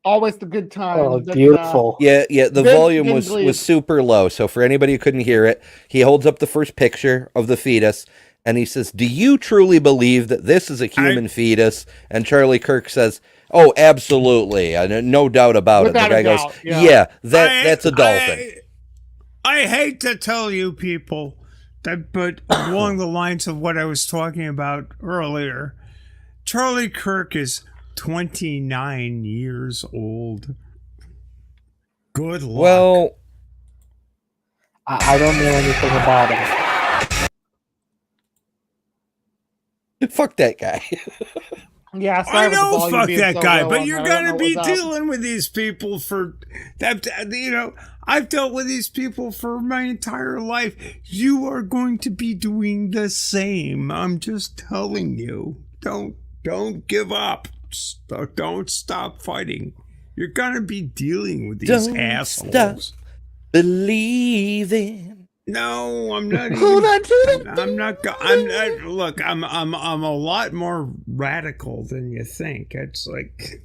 C: always the good time.
E: Oh,
C: That's,
E: beautiful.
D: Yeah, the
C: Big
D: volume was
C: English.
D: super low. So for anybody who couldn't hear it, he holds up the first picture of the fetus and he says, "Do you truly believe that this is a human fetus?" And Charlie Kirk says, "Oh, absolutely. No doubt about
C: Without
D: it." The
C: a
D: guy
C: doubt,
D: goes,
C: yeah.
D: "Yeah, that's a dolphin."
B: I hate to tell you people that, but along the lines of what I was talking about earlier, Charlie Kirk is 29 years old. Good luck.
D: Well,
E: I don't know anything about him.
D: fuck that guy.
C: Yeah, sorry
B: I
C: about the
B: know,
C: volume
B: fuck
C: being
B: that
C: so
B: guy,
C: low
B: but
C: on
B: you're
C: that. I don't
B: gonna
C: know
B: be
C: what's up.
B: dealing with these people for that. You know, I've dealt with these people for my entire life. You are going to be doing the same. I'm just telling you. Don't give up. Don't stop fighting. You're gonna be dealing with these
D: Don't
B: assholes.
D: stop. Believing.
B: No, I'm not.
C: Hold
B: even,
C: on to them.
B: I'm not. I'm not. Look, I'm a lot more radical than you think. It's like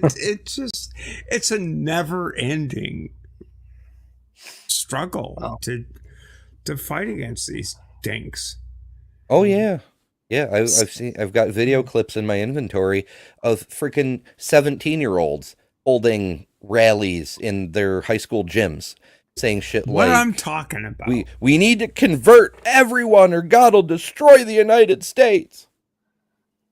B: it's a never-ending struggle
E: Wow.
B: to fight against these dinks.
D: Oh yeah. Yeah, I've got video clips in my inventory of freaking 17-year-olds holding rallies in their high school gyms saying shit
B: What
D: like
B: I'm talking about.
D: we need to convert everyone or God will destroy the United States.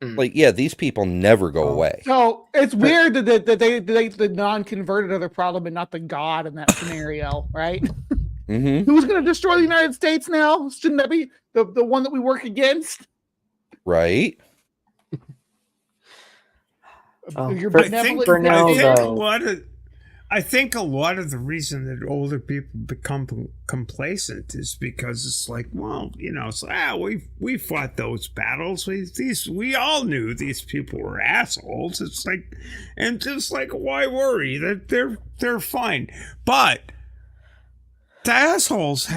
E: Mm.
D: Like, yeah, these people never go away.
C: So it's weird that they the non-converted are the problem and not the God in that scenario, right?
D: Mm-hmm.
C: Who's going to destroy the United States now? Shouldn't that be the one that we work against?
D: Right?
E: Oh,
C: Your
E: for-
C: benevolent
E: for now,
C: president?
E: though.
B: I think a lot of the reason that older people become complacent is because it's like, well, it's we fought those battles. We all knew these people were assholes. It's like, and just like, why worry? That they're fine. But the assholes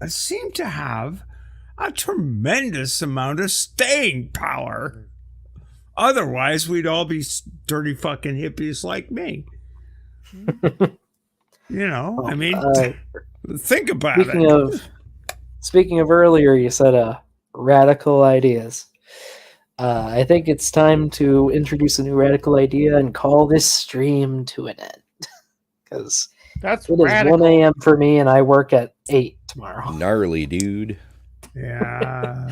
B: seem to have a tremendous amount of staying power. Otherwise, we'd all be dirty fucking hippies like me. I mean, think about it.
E: Speaking of earlier, you said radical ideas. I think it's time to introduce a new radical idea and call this stream to an end. Because
C: That's
E: it
C: radical.
E: is 1 a.m. for me, and I work at 8 tomorrow.
D: Gnarly, dude.
B: Yeah.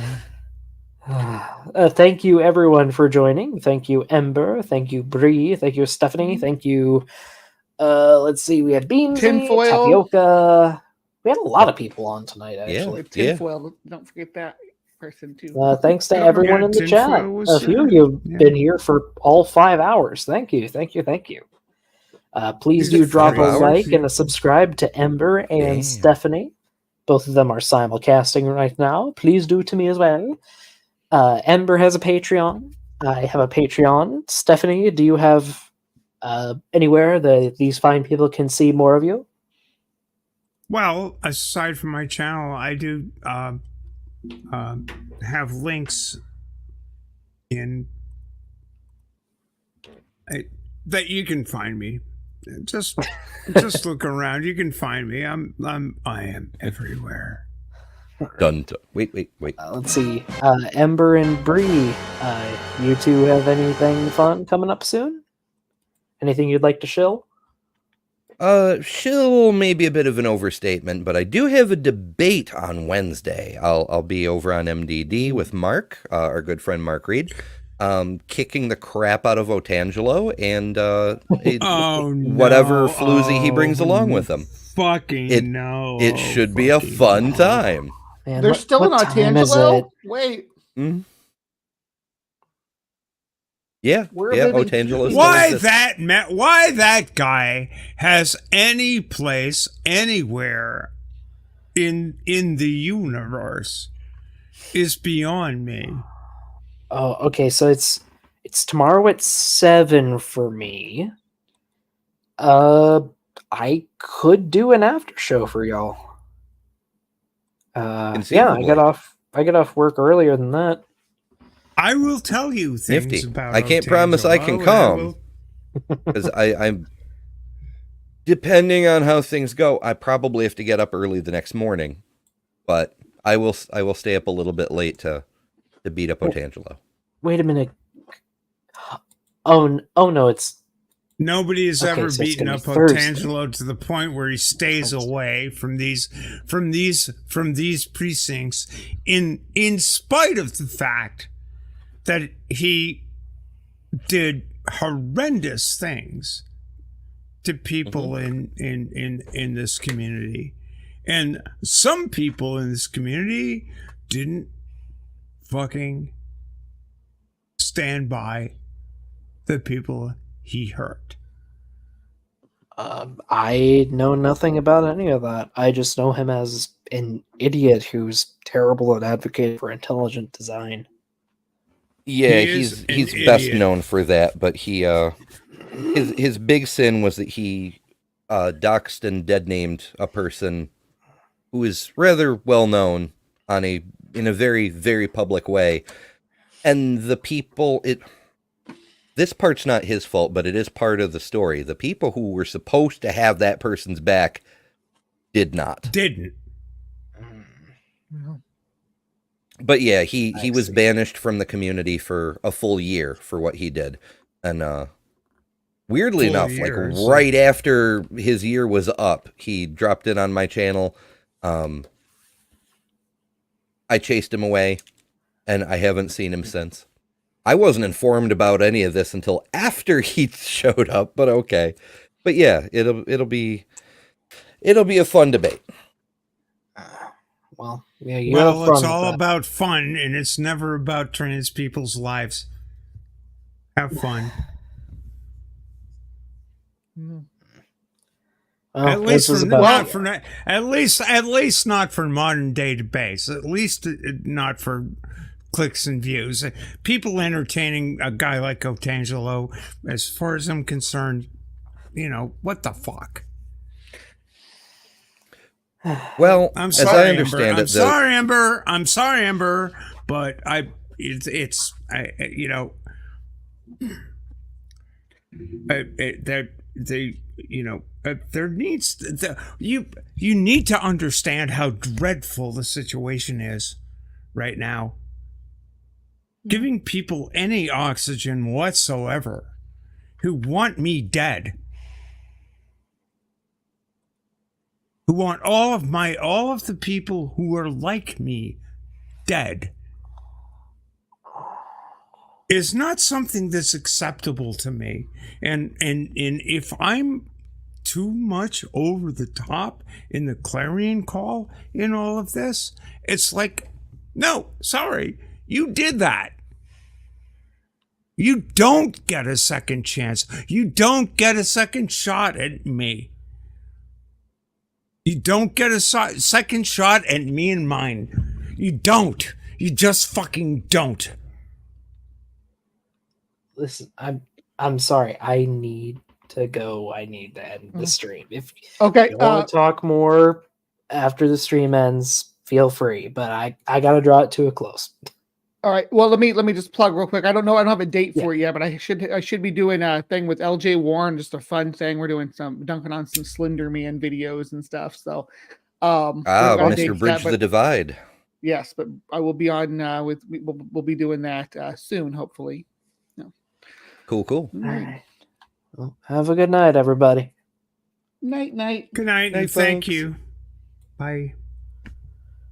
E: Thank you, everyone, for joining. Thank you, Ember. Thank you, Bree. Thank you, Stephanie. Thank you. Let's see. We had Beansy,
C: Tinfoil.
E: Tapioca. We had a lot of people on tonight, actually.
C: Tinfoil. Don't forget that person too.
E: Thanks to
B: Don't
E: everyone
B: forget
E: in the chat.
B: Tinfoil was,
E: A few of you have been here for all 5 hours. Thank you. Please do drop a
D: 5 hours?
E: like and a subscribe to Ember and
D: Damn.
E: Stephanie. Both of them are simulcasting right now. Please do to me as well. Ember has a Patreon. I have a Patreon. Stephanie, do you have anywhere that these fine people can see more of you?
B: Well, aside from my channel, I do have links that you can find me. Just look around. You can find me. I am everywhere.
D: Done. Wait.
E: Let's see. Ember and Bree, you two have anything fun coming up soon? Anything you'd like to shill?
D: Shill may be a bit of an overstatement, but I do have a debate on Wednesday. I'll be over on MDD with Mark, our good friend Mark Reed, kicking the crap out of Otangelo and whatever floozy he brings along with him. It should be a fun time.
E: Man,
C: There's still an
E: what time is
C: Otangelo?
E: it?
C: Wait.
D: Mm-hmm. Yeah,
C: We're
D: yeah,
C: living-
D: Otangelo.
B: Why that guy has any place anywhere in the universe is beyond me.
E: Oh, okay. So it's tomorrow at 7 for me. I could do an after show for y'all. Yeah,
D: Conceivably.
E: I get off work earlier than that.
B: I will tell you things
D: Nifty.
B: about
D: I can't promise I can
B: Otangelo,
D: come because I'm depending on how things go. I probably have to get up early the next morning, but I will stay up a little bit late to beat up Otangelo.
E: Wait a minute. Oh no, it's
B: Nobody has
E: Okay,
B: ever
E: so it's
B: beaten
E: gonna
B: up
E: be Thursday.
B: Otangelo to the point where he stays away from these precincts in spite of the fact that he did horrendous things to people in this community. And some people in this community didn't fucking stand by the people he hurt.
E: I know nothing about any of that. I just know him as an idiot who's terrible at advocating for intelligent design.
D: Yeah,
B: He is
D: he's
B: an
D: best
B: idiot.
D: known for that, but he his big sin was that he doxed and dead named a person who is rather well known in a very, very public way. And the people this part's not his fault, but it is part of the story. The people who were supposed to have that person's back did not.
B: Didn't.
D: But yeah, he was banished from the community for a full year for what he did. And weirdly
B: Full
D: enough,
B: year,
D: like
B: so-
D: right after his year was up, he dropped in on my channel. I chased him away, and I haven't seen him since. I wasn't informed about any of this until after he showed up, but okay. But yeah, it'll be a fun debate.
E: Well, yeah, you have
B: Well,
E: fun
B: it's
E: with
B: all
E: that.
B: about fun, and it's never about trans people's lives. Have fun.
E: Well,
B: At least
E: this was
B: for
E: about
B: not for not, at least not for modern database. At least not for clicks and views. People entertaining a guy like Otangelo, as far as I'm concerned, what the fuck?
D: Well,
B: I'm
D: as
B: sorry,
D: I
B: Amber.
D: understand
B: I'm
D: it,
B: sorry, Amber. I'm sorry, Amber. But there needs you need to understand how dreadful the situation is right now. Giving people any oxygen whatsoever who want me dead, who want all of the people who are like me dead, is not something that's acceptable to me. And if I'm too much over the top in the clarion call in all of this, it's like, no, sorry, you did that. You don't get a second chance. You don't get a second shot at me. You don't get a second shot at me and mine. You don't. You just fucking don't.
E: Listen, I'm sorry. I need to go. I need to end the stream. If
C: Okay.
E: you want to talk more after the stream ends, feel free. But I gotta draw it to a close.
C: All right. Well, let me just plug real quick. I don't have a date
E: Yeah.
C: for it yet, but I should be doing a thing with LJ Warren, just a fun thing. We're doing some dunking on some Slender Man videos and stuff. So, we haven't got a date
D: Mr.
C: yet,
D: Bridge
C: but
D: the Divide.
C: yes, but I will be on we'll be doing that soon, hopefully.
D: Cool.
E: All right. Well, have a good night, everybody.
C: Night.
B: Good night, and
D: Thanks,
B: thank
D: folks.
B: you. Bye.